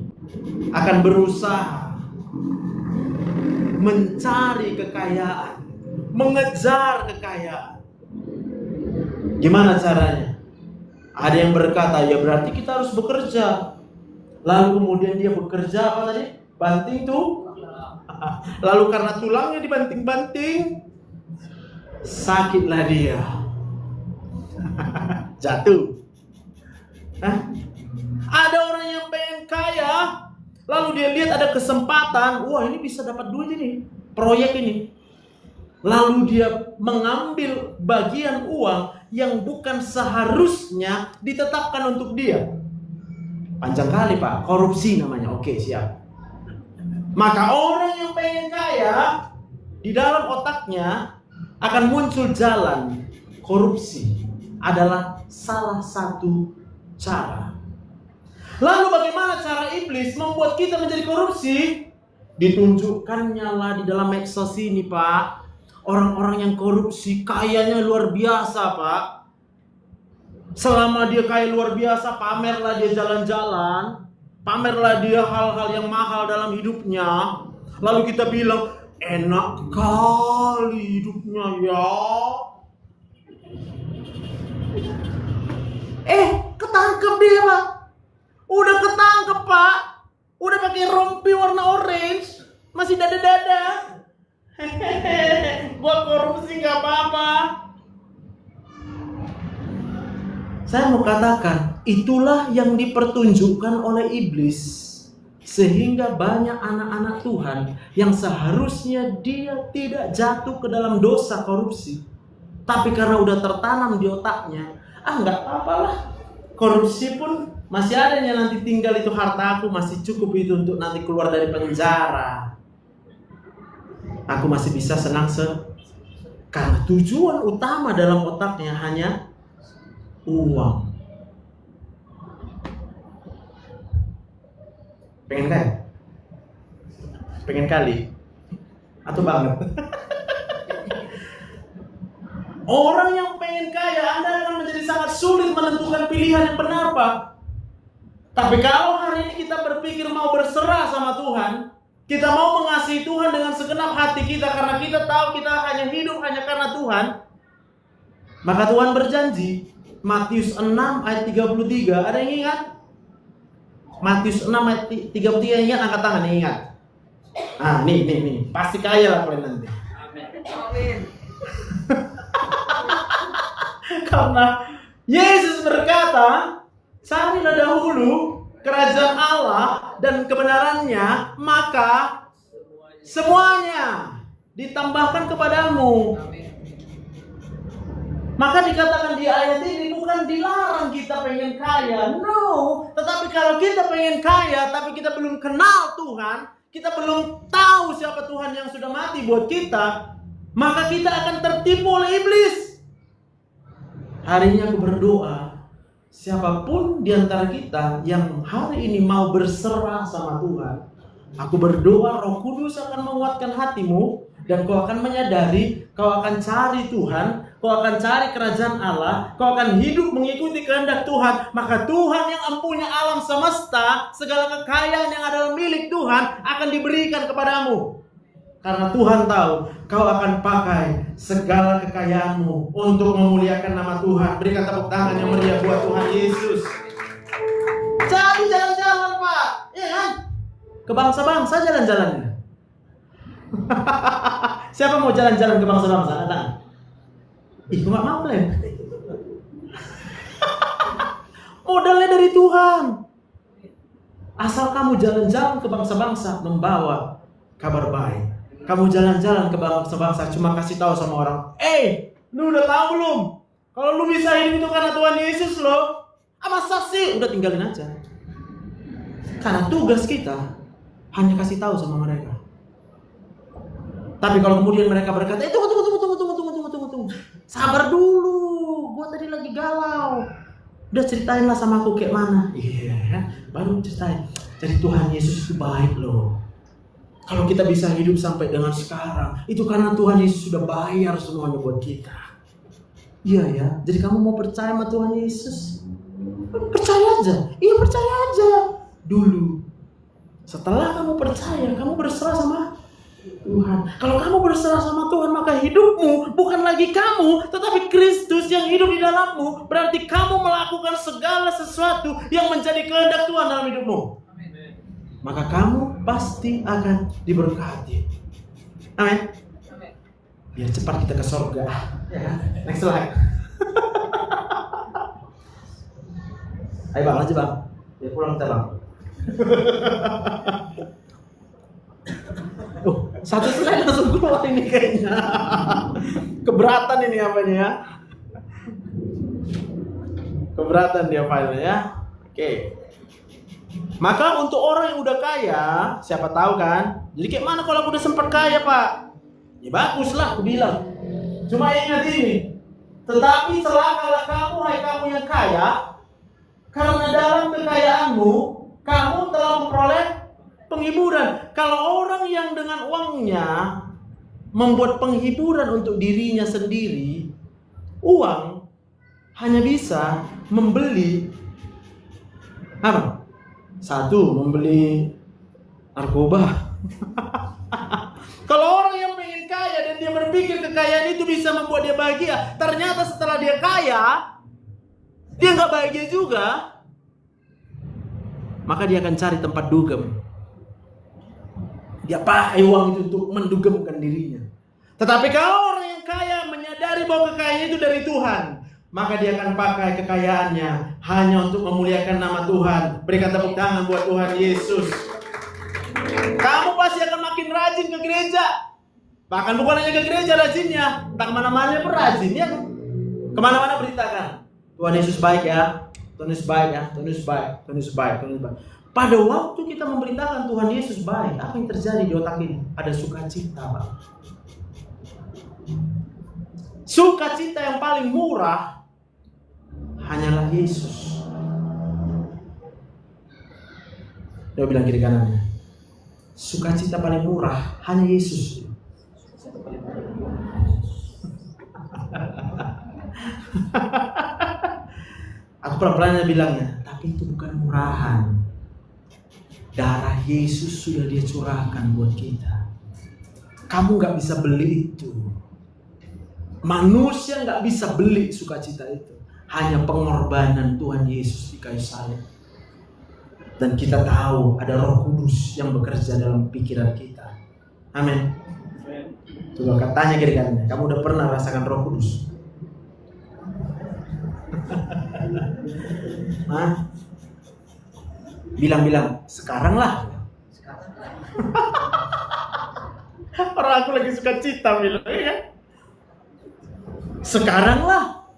akan berusaha mencari kekayaan, mengejar kekayaan. Gimana caranya? Ada yang berkata, ya berarti kita harus bekerja. Lalu kemudian dia bekerja apa tadi? Banting tuh. Lalu karena tulangnya dibanting-banting, sakitlah dia. Jatuh. Ada orang yang pengen kaya, lalu dia lihat ada kesempatan, wah ini bisa dapat duit ini, proyek ini. Lalu dia mengambil bagian uang yang bukan seharusnya ditetapkan untuk dia. Panjang kali Pak, korupsi namanya. Oke, siap. Maka orang yang pengen kaya, di dalam otaknya akan muncul jalan korupsi. Adalah salah satu cara. Lalu bagaimana cara iblis membuat kita menjadi korupsi? Ditunjukkannya lah di dalam medsos ini Pak. Orang-orang yang korupsi kayanya luar biasa Pak. Selama dia kaya luar biasa, pamerlah dia jalan-jalan, pamerlah dia hal-hal yang mahal dalam hidupnya. Lalu kita bilang, enak kali hidupnya ya. Ketangkep dia Pak. Udah ketangkep Pak. Udah pakai rompi warna orange, masih dada-dada. Gua korupsi gak apa-apa. Saya mau katakan, itulah yang dipertunjukkan oleh iblis, sehingga banyak anak-anak Tuhan yang seharusnya dia tidak jatuh ke dalam dosa korupsi, tapi karena udah tertanam di otaknya, nggak apa-apalah, korupsi pun masih adanya nanti tinggal itu hartaku, masih cukup itu untuk nanti keluar dari penjara. Aku masih bisa senang karena tujuan utama dalam otaknya hanya uang. Pengen kaya? Pengen kali? Atau banget? Orang yang pengen kaya, Anda akan menjadi sangat sulit menentukan pilihan yang benar Pak. Tapi kalau hari ini kita berpikir mau berserah sama Tuhan, kita mau mengasihi Tuhan dengan segenap hati kita, karena kita tahu kita hanya hidup hanya karena Tuhan, maka Tuhan berjanji, Matius 6 ayat 33, ada yang ingat? Matius 6 ayat 33, ingat? Angkat tangan yang ingat. Nih, pasti kaya lah kalian nanti. Amin. Karena Yesus berkata, carilah dahulu kerajaan Allah dan kebenarannya, maka semuanya ditambahkan kepadamu. Maka dikatakan di ayat ini bukan dilarang kita pengen kaya, no. Tetapi kalau kita pengen kaya tapi kita belum kenal Tuhan, kita belum tahu siapa Tuhan yang sudah mati buat kita, maka kita akan tertipu oleh iblis. Hari ini aku berdoa, siapapun di antara kita yang hari ini mau berserah sama Tuhan, aku berdoa Roh Kudus akan menguatkan hatimu, dan kau akan menyadari, kau akan cari Tuhan, kau akan cari kerajaan Allah, kau akan hidup mengikuti kehendak Tuhan. Maka Tuhan yang mempunyai alam semesta, segala kekayaan yang adalah milik Tuhan akan diberikan kepadamu. Karena Tuhan tahu kau akan pakai segala kekayaanmu untuk memuliakan nama Tuhan. Berikan tepuk tangan yang meriah buat Tuhan Yesus. Jadi jalan-jalan, Pak, ya kan? Ke bangsa-bangsa jalan-jalannya. Siapa mau jalan-jalan ke bangsa-bangsa? Datang. Ih, gak mau lah. Modalnya dari Tuhan. Asal kamu jalan-jalan ke bangsa-bangsa membawa kabar baik. Kamu jalan-jalan ke bangsa-bangsa cuma kasih tahu sama orang, lu udah tahu belum? Kalau lu bisa hidup itu karena Tuhan Yesus loh. Masa sih? Udah tinggalin aja. Karena tugas kita hanya kasih tahu sama mereka. Tapi kalau kemudian mereka berkata, tunggu. Sabar dulu, gua tadi lagi galau. Udah ceritain lah sama aku kayak mana. Iya, baru ceritain. Jadi Tuhan Yesus itu baik loh. Kalau kita bisa hidup sampai dengan sekarang, itu karena Tuhan Yesus sudah bayar semuanya buat kita. Iya ya, jadi kamu mau percaya sama Tuhan Yesus? Percaya aja, iya percaya aja. Dulu, setelah kamu percaya, kamu berserah sama Tuhan. Kalau kamu berserah sama Tuhan, maka hidupmu bukan lagi kamu, tetapi Kristus yang hidup di dalammu. Berarti kamu melakukan segala sesuatu yang menjadi kehendak Tuhan dalam hidupmu. Maka kamu pasti akan diberkati. Amin. Biar cepat kita ke surga. Ya. Next slide. Ayo bang, lanjut bang. Biar pulang kita bang. Satu slide langsung keluar ini kayaknya. Keberatan ini apanya ya. Keberatan dia filenya ya. Oke. Maka untuk orang yang udah kaya, siapa tahu kan? Jadi kayak mana kalau aku udah sempat kaya, Pak? Ya bagus lah, aku bilang. Cuma ingat ini. Tetapi celakalah kamu, hai kamu yang kaya, karena dalam kekayaanmu kamu telah memperoleh penghiburan. Kalau orang yang dengan uangnya membuat penghiburan untuk dirinya sendiri, uang hanya bisa membeli apa? Satu, membeli narkoba. Kalau orang yang pengen kaya dan dia berpikir kekayaan itu bisa membuat dia bahagia, ternyata setelah dia kaya, dia nggak bahagia juga, maka dia akan cari tempat dugem. Dia pakai uang itu untuk mendugemkan dirinya. Tetapi kalau orang yang kaya menyadari bahwa kekayaan itu dari Tuhan, maka dia akan pakai kekayaannya hanya untuk memuliakan nama Tuhan. Berikan tepuk tangan buat Tuhan Yesus. Kamu pasti akan makin rajin ke gereja. Bahkan bukan hanya ke gereja rajinnya, entah kemana-mana berajin ya. Kemana-mana beritakan, Tuhan Yesus baik ya, Tuhan Yesus baik ya, Tuhan Yesus baik, Tuhan Yesus baik, Tuhan Yesus baik. Pada waktu kita memberitakan Tuhan Yesus baik, apa yang terjadi di otak ini? Ada sukacita, Pak. Sukacita yang paling murah hanyalah Yesus. Dia bilang kiri kanannya, sukacita paling murah hanya Yesus. Aku pelan-pelan bilangnya, tapi itu bukan murahan. Darah Yesus sudah dia curahkan buat kita. Kamu gak bisa beli itu. Manusia gak bisa beli sukacita itu. Hanya pengorbanan Tuhan Yesus di kayu salib. Dan kita tahu ada Roh Kudus yang bekerja dalam pikiran kita. Amin. Coba katanya kiri kanannya, kamu udah pernah rasakan Roh Kudus? Hah? Bilang-bilang, sekarang lah. Orang aku lagi suka cita bilang ya. Sekarang lah.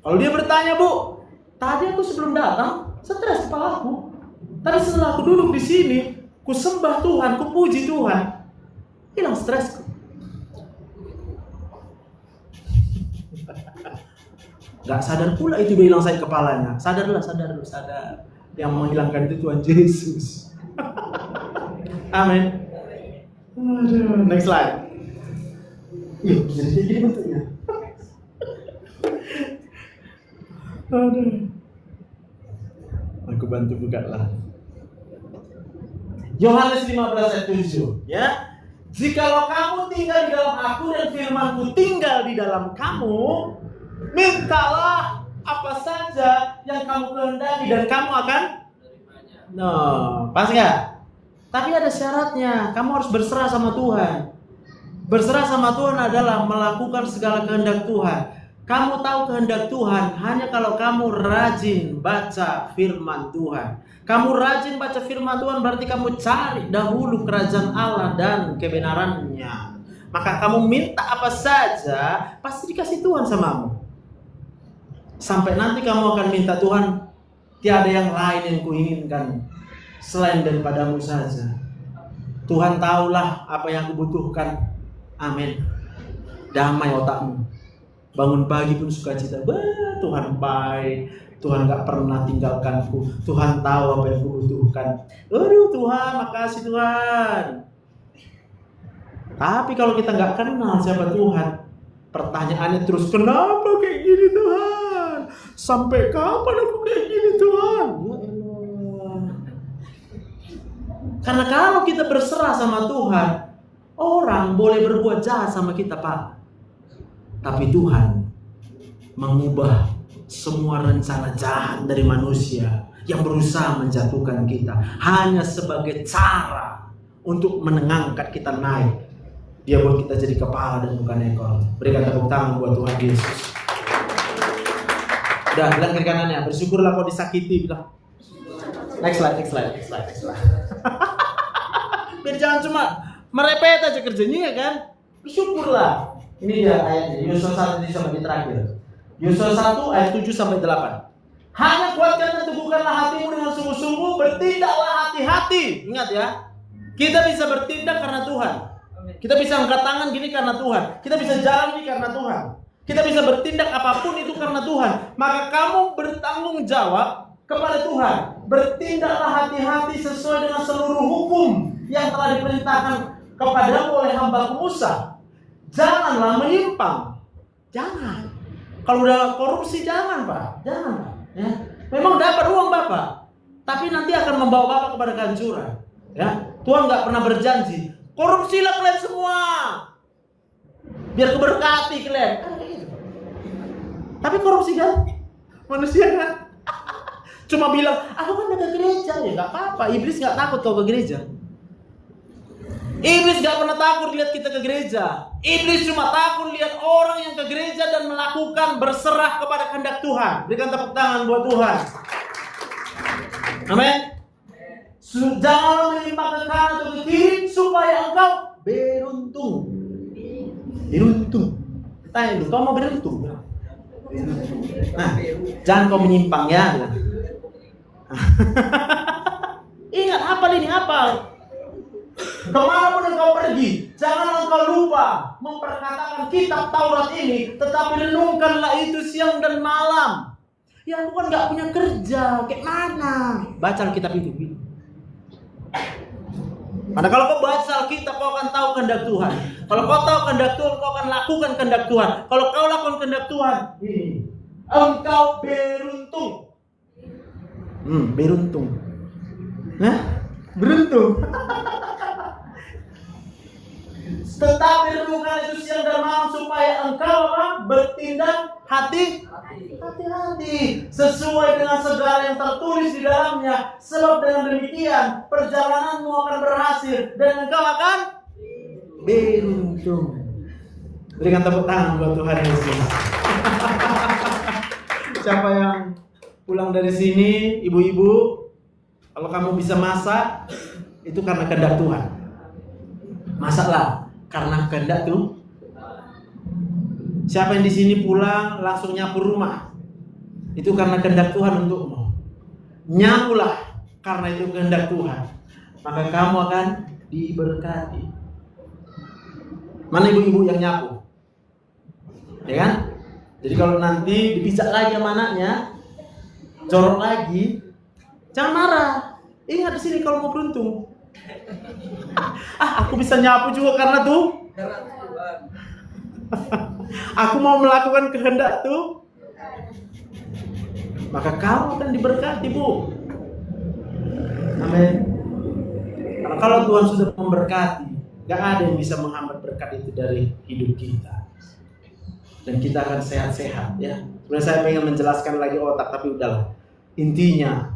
Kalau dia bertanya, Bu, tadi aku sebelum datang stres kepala aku. Tadi setelah aku duduk di sini, ku sembah Tuhan, ku puji Tuhan, hilang stresku. Gak sadar pula itu udah hilang sakit kepalanya. Sadar. Yang menghilangkan itu Tuhan Yesus. Amin. Next slide. Yuk, jadi gini bentuknya. Aku bantu buka lah. Yohanes 15 ayat 7, ya. Jikalau kamu tinggal di dalam aku dan firman-Ku tinggal di dalam kamu, mintalah apa saja yang kamu kehendaki dan kamu akan pas nggak? Tapi ada syaratnya. Kamu harus berserah sama Tuhan. Berserah sama Tuhan adalah melakukan segala kehendak Tuhan. Kamu tahu kehendak Tuhan hanya kalau kamu rajin baca firman Tuhan. Kamu rajin baca firman Tuhan berarti kamu cari dahulu kerajaan Allah dan kebenarannya. Maka kamu minta apa saja pasti dikasih Tuhan samamu. Sampai nanti kamu akan minta Tuhan, tiada yang lain yang kuinginkan selain daripadamu saja. Tuhan tahulah apa yang kubutuhkan. Amin. Damai otakmu. Bangun pagi pun sukacita. Tuhan baik. Tuhan gak pernah tinggalkanku. Tuhan tahu apa yang kubutuhkan. Aduh Tuhan, makasih Tuhan. Tapi kalau kita gak kenal siapa Tuhan, pertanyaannya terus, kenapa kayak gini Tuhan? Sampai kapan aku kayak gini Tuhan? Ya Allah. Karena kalau kita berserah sama Tuhan, orang boleh berbuat jahat sama kita, Pak. Tapi Tuhan mengubah semua rencana jahat dari manusia yang berusaha menjatuhkan kita hanya sebagai cara untuk menengangkan kita naik. Dia buat kita jadi kepala dan bukan ekor. Berikan tepuk tangan buat Tuhan Yesus. Udah, bilang kiri kanannya, bersyukurlah kau disakiti. Bilang. Next slide. Biar jangan cuma merepet aja kerjanya ya kan. Bersyukurlah. Ini dia ayatnya, Yosua 1 sampai di terakhir. Yosua 1 ayat 7 sampai 8. Hanya kuatkan dan teguhkanlah hatimu dengan sungguh-sungguh, bertindaklah hati-hati. Ingat ya, kita bisa bertindak karena Tuhan. Kita bisa angkat tangan gini karena Tuhan. Kita bisa jalan gini karena Tuhan. Kita bisa bertindak apapun itu karena Tuhan. Maka kamu bertanggung jawab kepada Tuhan. Bertindaklah hati-hati sesuai dengan seluruh hukum yang telah diperintahkan kepadamu oleh hamba Musa. Janganlah menyimpang. Jangan. Kalau udah korupsi jangan, Pak. Jangan, Pak. Ya. Memang dapat uang Bapak, tapi nanti akan membawa Bapak kepada kehancuran. Ya. Tuhan nggak pernah berjanji, korupsilah kalian semua, biar keberkati kalian. Tapi korupsi kan? Manusia kan? Cuma bilang, aku kan ke gereja. Ya nggak apa-apa. Iblis nggak takut kau ke gereja. Iblis gak pernah takut lihat kita ke gereja. Iblis cuma takut lihat orang yang ke gereja dan melakukan berserah kepada kehendak Tuhan. Berikan tepuk tangan buat Tuhan. Amin. Janganlah menyimpang ke kanan atau ke kiri supaya engkau beruntung. Beruntung. Tanya dulu, kau mau beruntung? Nah, jangan kau menyimpang ya. Ingat, hafal ini, hafal. Kemanapun engkau pergi, jangan engkau lupa memperkatakan kitab Taurat ini, tetapi renungkanlah itu siang dan malam. Ya aku kan gak punya kerja, kayak mana? Baca kitab itu. Karena kalau kau baca Alkitab, kau akan tahu kehendak Tuhan. Kalau kau tahu kehendak Tuhan, kau akan lakukan kehendak Tuhan. Kalau kau lakukan kehendak Tuhan, engkau beruntung. Beruntung. Nah, beruntung. Tetapi renungkan itu siang dan malam supaya engkau bertindak hati-hati sesuai dengan segala yang tertulis di dalamnya. Sebab dengan demikian perjalananmu akan berhasil dan engkau akan beruntung. Berikan tepuk tangan buat Tuhan Yesus. Siapa yang pulang dari sini, ibu-ibu, kalau kamu bisa masak, itu karena kehendak Tuhan. Masaklah karena kehendak tuh. Siapa yang di sini pulang langsung nyapu rumah, itu karena kehendak Tuhan untukmu. Nyapulah karena itu kehendak Tuhan. maka kamu akan diberkati. Mana ibu-ibu yang nyapu? Ya kan? Jadi kalau nanti dipisah lagi sama anaknya, jorok lagi, jangan marah. Ingat di sini kalau mau beruntung. Aku bisa nyapu juga karena tuh. Aku mau melakukan kehendak tuh. Maka kamu akan diberkati, Bu. Amin. Karena kalau Tuhan sudah memberkati, gak ada yang bisa menghambat berkat itu dari hidup kita. Dan kita akan sehat-sehat ya. Sebenarnya saya pengen menjelaskan lagi otak, tapi udahlah. Intinya,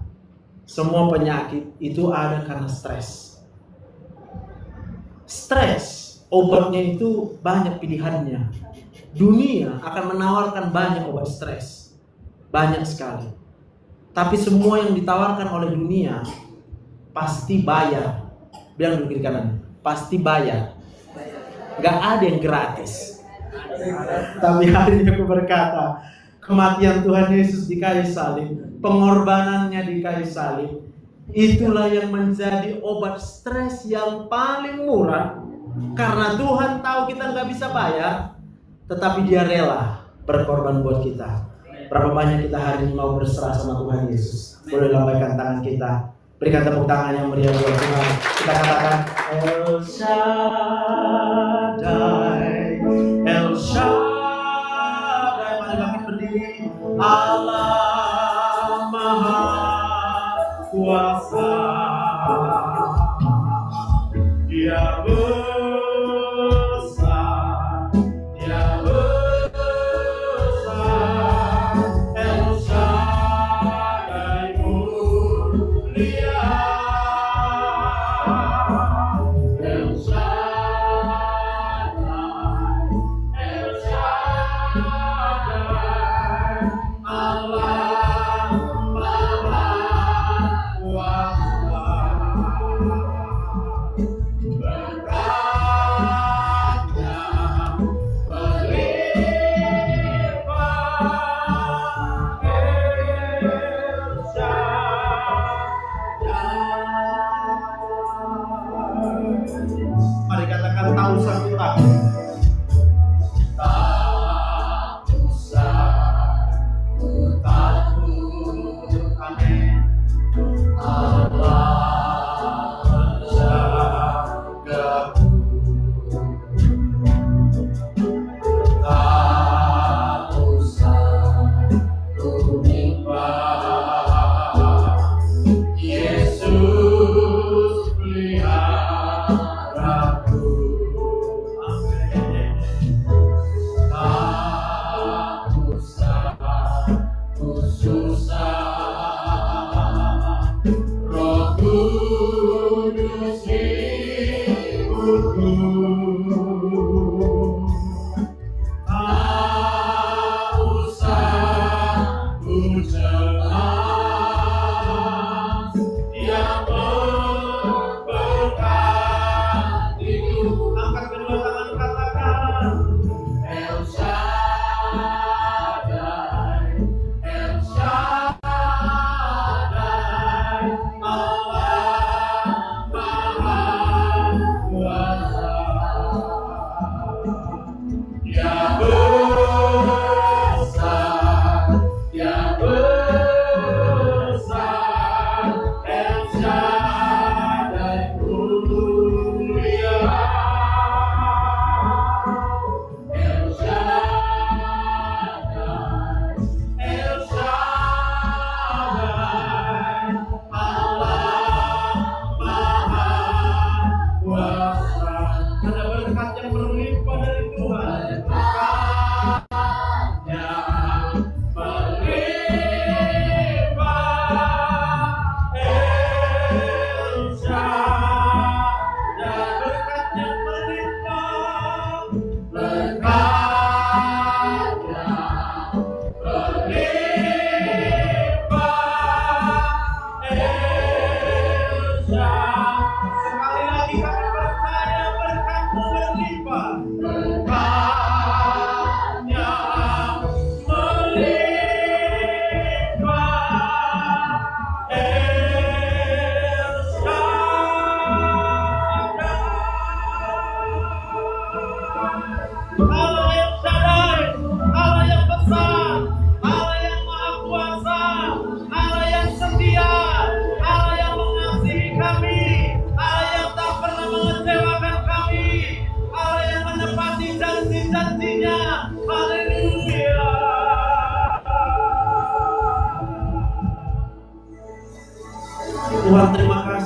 semua penyakit itu ada karena stres. Stres, obatnya itu banyak pilihannya. Dunia akan menawarkan banyak obat stres. Banyak sekali. Tapi semua yang ditawarkan oleh dunia pasti bayar. Bilang dulu kiri kanan, pasti bayar. Gak ada yang gratis. Tapi hari ini aku berkata, kematian Tuhan Yesus di kayu salib, pengorbanannya di kayu salib, itulah yang menjadi obat stres yang paling murah. Karena Tuhan tahu kita gak bisa bayar, tetapi Dia rela berkorban buat kita. Berapa banyak kita hari ini mau berserah sama Tuhan Yesus? Boleh lambaikan tangan kita, berikan tepuk tangan yang meriah buat Tuhan. Kita katakan El Shaddai, El Shaddai. Mari kami berdiri. Allah Maha Kuasa, Dia besar, Dia besar. El Shaddai mulia, El Shaddai, El Shaddai, Allah Maha Kuasa.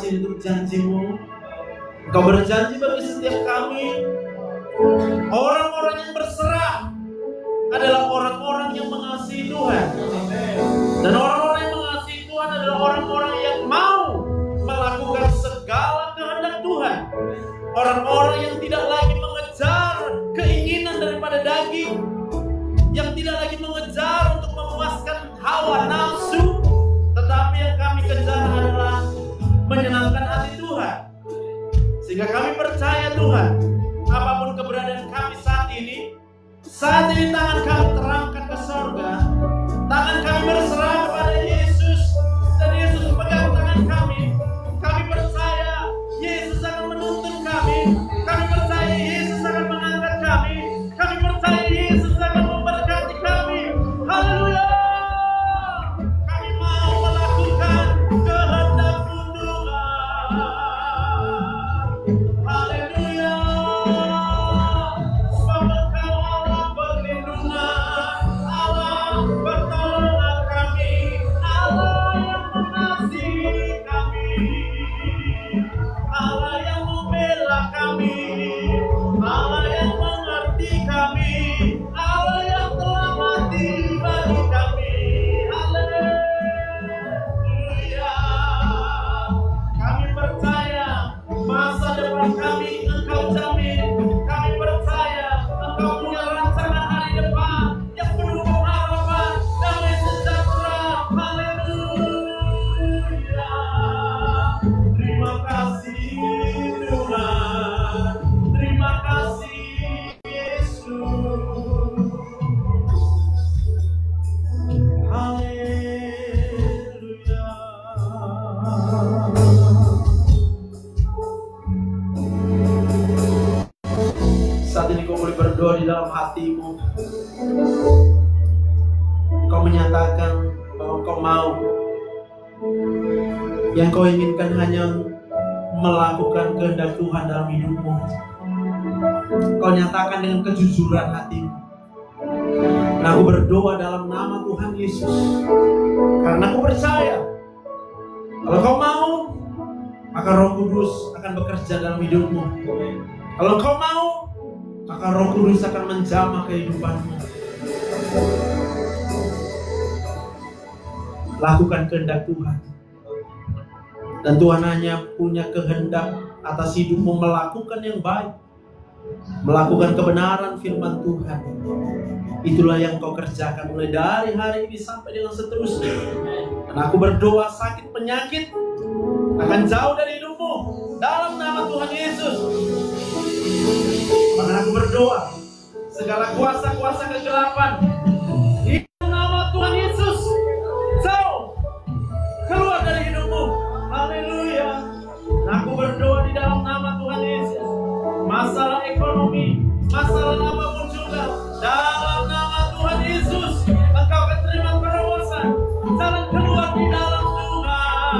kasih untuk janji-Mu. Engkau berjanji bagi setiap kami, orang-orang yang berserah adalah orang-orang yang mengasihi Tuhan. Dan orang-orang yang mengasihi Tuhan adalah orang-orang yang mau melakukan segala kehendak Tuhan. Orang-orang yang tidak lagi mengejar keinginan daripada daging, yang tidak lagi mengejar untuk memuaskan hawa nafsu, tetapi yang kami kejar adalah menyenangkan hati Tuhan. Sehingga kami percaya Tuhan, apapun keberadaan kami saat ini tangan kami terangkat ke surga, tangan kami berserah kepada Yesus, dan Yesus pegang tangan kami. Kami percaya Yesus akan menuntun kami, kami percaya Yesus akan mengangkat kami, kami percaya Yesus akan memberkati kami. Haleluya! Kami mau melakukan kehendak-Mu Tuhan. Haleluya! Sebab Engkau Allah perlindungan, Allah pertolongan kami, Allah yang mengasihi kami, Allah yang membela kami, Allah yang mengerti kami, Allah yang telah mati bagi kami. Haleluya. Kami percaya masa depan kami Engkau jamin. Kami percaya Engkau punya rancangan hari depan yang penuh harapan, damai sejahtera. Haleluya. Terima kasih Tuhan, terima kasih Yesus. Haleluya. Saat ini kau boleh berdoa di dalam hatimu. Kau menyatakan bahwa kau mau, yang kau inginkan hanya melakukan kehendak Tuhan dalam hidupmu. Kau nyatakan dengan kejujuran hatimu. Nah, aku berdoa dalam nama Tuhan Yesus, karena aku percaya kalau kau mau, maka Roh Kudus akan bekerja dalam hidupmu. Kalau kau mau, maka Roh Kudus akan menjamah kehidupanmu. Lakukan kehendak Tuhan. Dan Tuhan hanya punya kehendak atas hidupmu melakukan yang baik, melakukan kebenaran firman Tuhan. Itulah yang kau kerjakan mulai dari hari ini sampai dengan seterusnya. Dan aku berdoa sakit penyakit akan jauh dari hidupmu dalam nama Tuhan Yesus. Maka aku berdoa segala kuasa-kuasa kegelapan di nama Tuhan Yesus jauh keluar dari hidupmu. Haleluya. Aku berdoa di dalam nama Tuhan Yesus, masalah ekonomi, masalah apapun juga, dalam nama Tuhan Yesus engkau akan terima terobosan, jalan keluar di dalam Tuhan.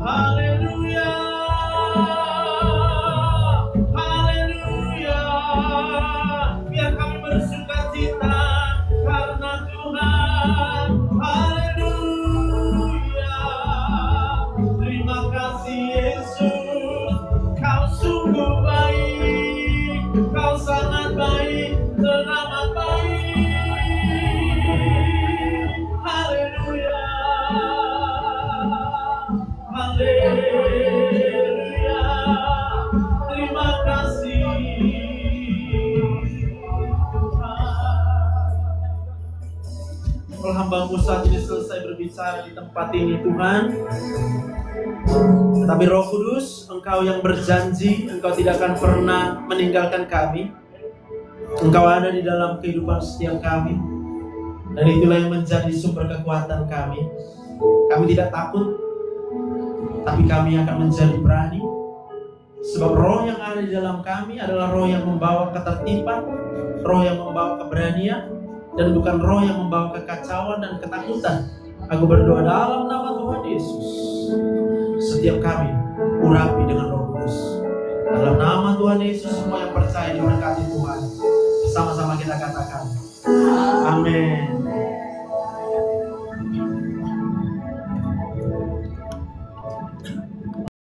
Haleluya. Haleluya. Biar kami bersuka cita karena Tuhan. Haleluya. Terima kasih Yesus, kau sungguh baik, kau sangat baik, teramat baik. Haleluya. Haleluya. Terima kasih Tuhan. Hamba-Mu saat ini selesai berbicara di tempat ini Tuhan, tapi Roh Kudus, Engkau yang berjanji Engkau tidak akan pernah meninggalkan kami. Engkau ada di dalam kehidupan setiap kami, dan itulah yang menjadi sumber kekuatan kami. Kami tidak takut, tapi kami akan menjadi berani, sebab roh yang ada di dalam kami adalah roh yang membawa ketertiban, roh yang membawa keberanian, dan bukan roh yang membawa kekacauan dan ketakutan. Aku berdoa dalam nama Tuhan Yesus, setiap kami urapi dengan Roh Kudus. Dalam nama Tuhan Yesus, semua yang percaya diberkati Tuhan. Sama-sama kita katakan amin.